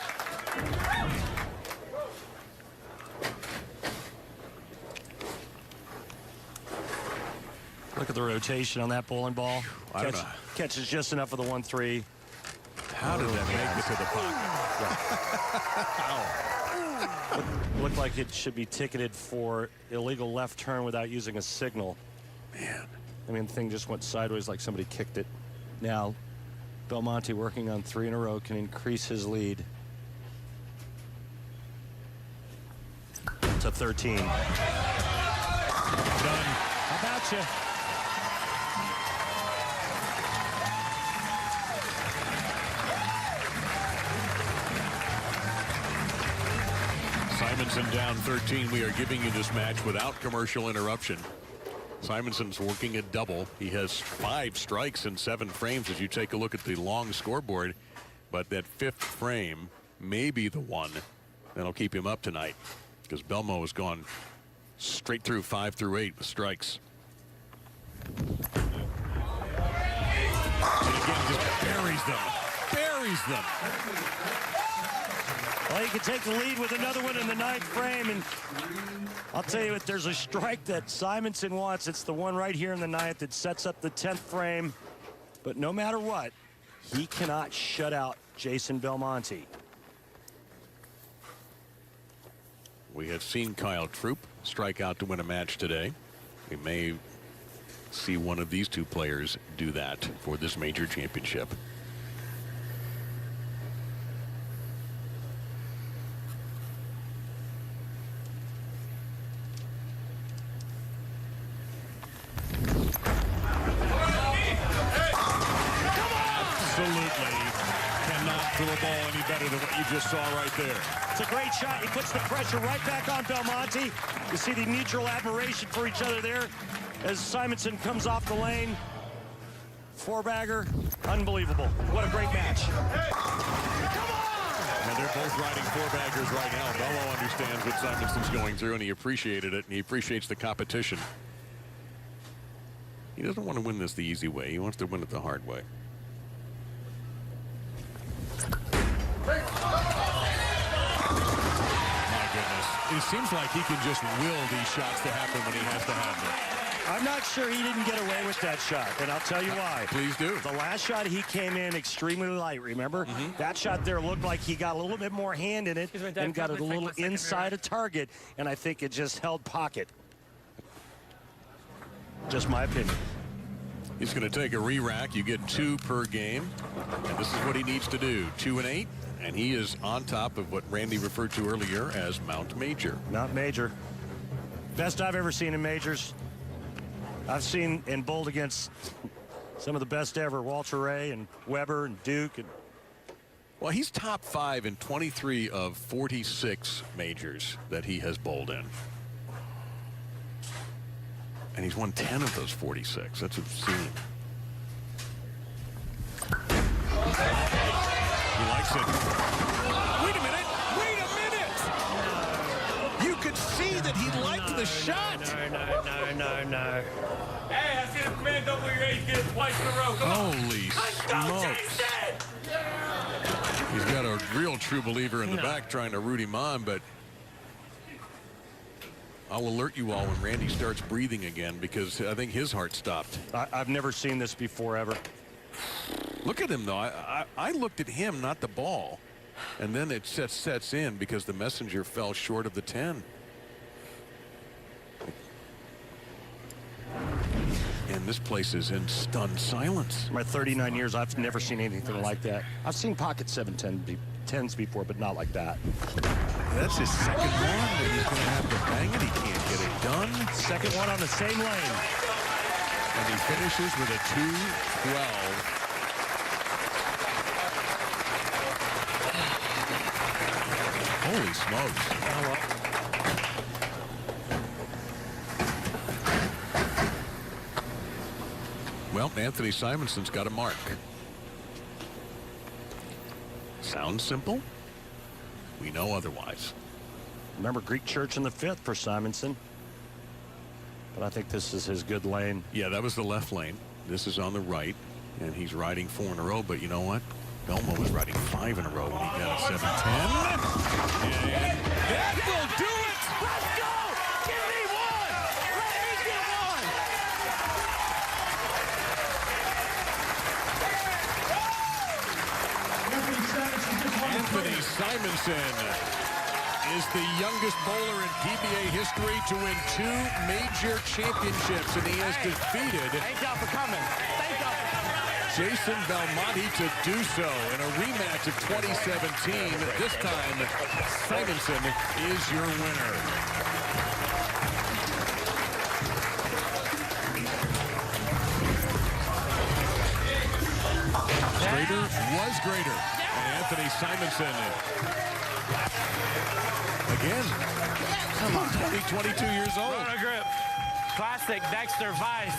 Look at the rotation on that bowling ball. I don't know. Catches just enough of the 1-3. How did that make it to the pocket? Looked like it should be ticketed for illegal left turn without using a signal. Man. I mean, the thing just went sideways like somebody kicked it. Now, Belmonte working on 3 in a row can increase his lead to 13. Done. How about you? Simonsen down 13. We are giving you this match without commercial interruption. Simonsen's working a double. He has 5 strikes in 7 frames as you take a look at the long scoreboard. But that 5th frame may be the one that'll keep him up tonight, because Belmo has gone straight through 5 through 8 with strikes. And again, just buries them. Buries them. Well, he can take the lead with another one in the 9th frame, and I'll tell you what, there's a strike that Simonsen wants. It's the one right here in the 9th that sets up the 10th frame. But no matter what, he cannot shut out Jason Belmonte. We have seen Kyle Troup strike out to win a match today. We may see one of these 2 players do that for this major championship. Throw a ball any better than what you just saw right there. It's a great shot. He puts the pressure right back on Belmonte. You see the mutual admiration for each other there as Simonsen comes off the lane. 4-bagger, unbelievable. What a great match. And they're both riding 4-baggers right now. Bello understands what Simonsen's going through, and he appreciated it, and he appreciates the competition. He doesn't want to win this the easy way. He wants to win it the hard way. My goodness. It seems like he can just will these shots to happen when he has to have them. I'm not sure he didn't get away with that shot, and I'll tell you why. Please do. The last shot, he came in extremely light, remember? That shot there looked like he got a little bit more hand in it and got it a little inside a target, and I think it just held pocket. Just my opinion. He's going to take a re-rack. You get 2 per game, and this is what he needs to do. 2 and 8, and he is on top of what Randy referred to earlier as Mount Major. Mount Major. Best I've ever seen in majors. I've seen and bowled against some of the best ever, Walter Ray and Weber and Duke. And well, he's top 5 in 23 of 46 majors that he has bowled in. And he's won 10 of those 46. That's obscene. He likes it. Wait a minute. Wait a minute. You could see that he liked the shot. No. Hey, I see this man double your ace get it twice in a row. Come on. Holy smokes. He's got a real true believer in the back trying to root him on, but I'll alert you all when Randy starts breathing again, because I think his heart stopped. I've never seen this before, ever. Look at him, though. I looked at him, not the ball. And then it sets in because the messenger fell short of the 10. And this place is in stunned silence. In my 39 years, I've never seen anything like that. I've seen pocket 7-10s before, but not like that. That's his second one, and he's going to have to bang it. He can't get it done. Second one on the same lane. And he finishes with a 2-12. Holy smokes. Oh, well. Well, Anthony Simonson's got a mark. Sounds simple. We know otherwise. Remember Greek Church in the 5th for Simonsen. But I think this is his good lane. Yeah, that was the left lane. This is on the right, and he's riding 4 in a row. But you know what? Belmo was riding 5 in a row when he got a 7-10. And that will do it! Let's go! Give me one! Let me get one! Anthony Simonsen is the youngest bowler in PBA history to win 2 major championships, and he has defeated Thank y'all for coming. Thank y'all for coming. Jason Belmonte to do so in a rematch of 2017. This time, Simonsen is your winner. Greater was greater. And Anthony Simonsen again. Come on, 22 years old. Rotor grip. Classic Dexter Vice.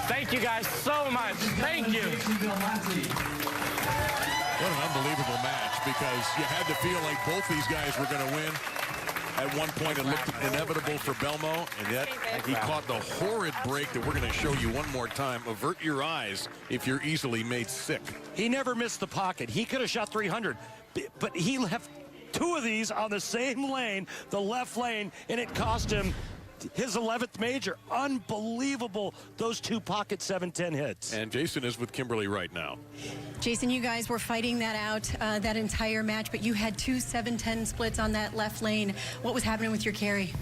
Thank you guys so much. Thank you. What an unbelievable match, because you had to feel like both these guys were going to win. At one point, it looked inevitable for Belmo, and yet he caught the horrid break that we're going to show you one more time. Avert your eyes if you're easily made sick. He never missed the pocket. He could have shot 300, but he left 2 of these on the same lane, the left lane, and it cost him his 11th major. Unbelievable, those 2 pocket 7-10 hits. And Jason is with Kimberly right now. Jason, you guys were fighting that out that entire match, but you had 2 7-10 splits on that left lane. What was happening with your carry?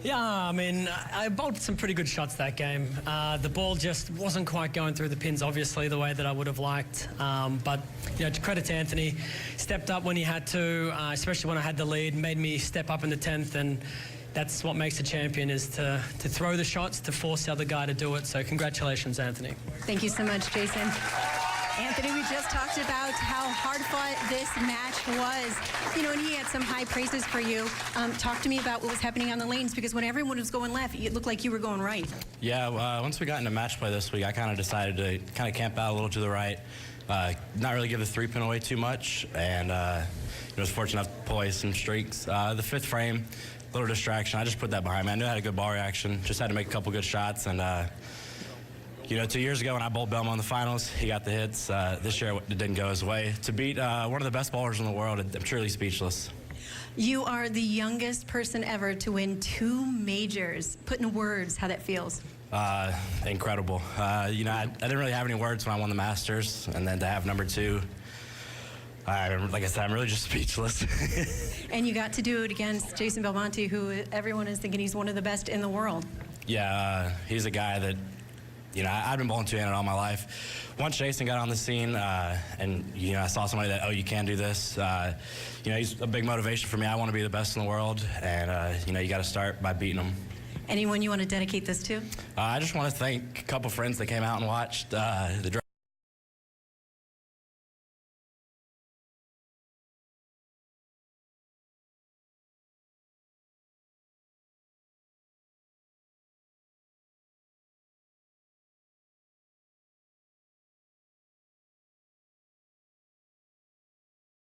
Yeah, I mean, I bowled some pretty good shots that game. The ball just wasn't quite going through the pins, obviously, the way that I would have liked. But, you know, to credit to Anthony, stepped up when he had to, especially when I had the lead, made me step up in the 10th, and that's what makes a champion, is to throw the shots, to force the other guy to do it. So congratulations, Anthony. Thank you so much, Jason. Anthony, we just talked about how hard-fought this match was. You know, and he had some high praises for you. Talk to me about what was happening on the lanes, because when everyone was going left, it looked like you were going right. Yeah, once we got into match play this week, I kind of decided to kind of camp out a little to the right, not really give the 3-pin away too much, and I was fortunate enough to pull away some streaks. The 5th frame, little distraction. I just put that behind me. I knew I had a good ball reaction. Just had to make a couple good shots, and you know, 2 years ago when I bowled Belmo in the finals, he got the hits. This year it didn't go his way. To beat one of the best bowlers in the world, I'm truly speechless. You are the youngest person ever to win 2 majors. Put in words how that feels. Incredible. You know, I didn't really have any words when I won the Masters, and then to have number 2, like I said, I'm really just speechless. And you got to do it against Jason Belmonte, who everyone is thinking he's one of the best in the world. Yeah, he's a guy that, you know, I've been bowling 2-handed all my life. Once Jason got on the scene, and, you know, I saw somebody that, oh, you can do this, you know, he's a big motivation for me. I want to be the best in the world, and, you know, you got to start by beating him. Anyone you want to dedicate this to? I just want to thank a couple friends that came out and watched the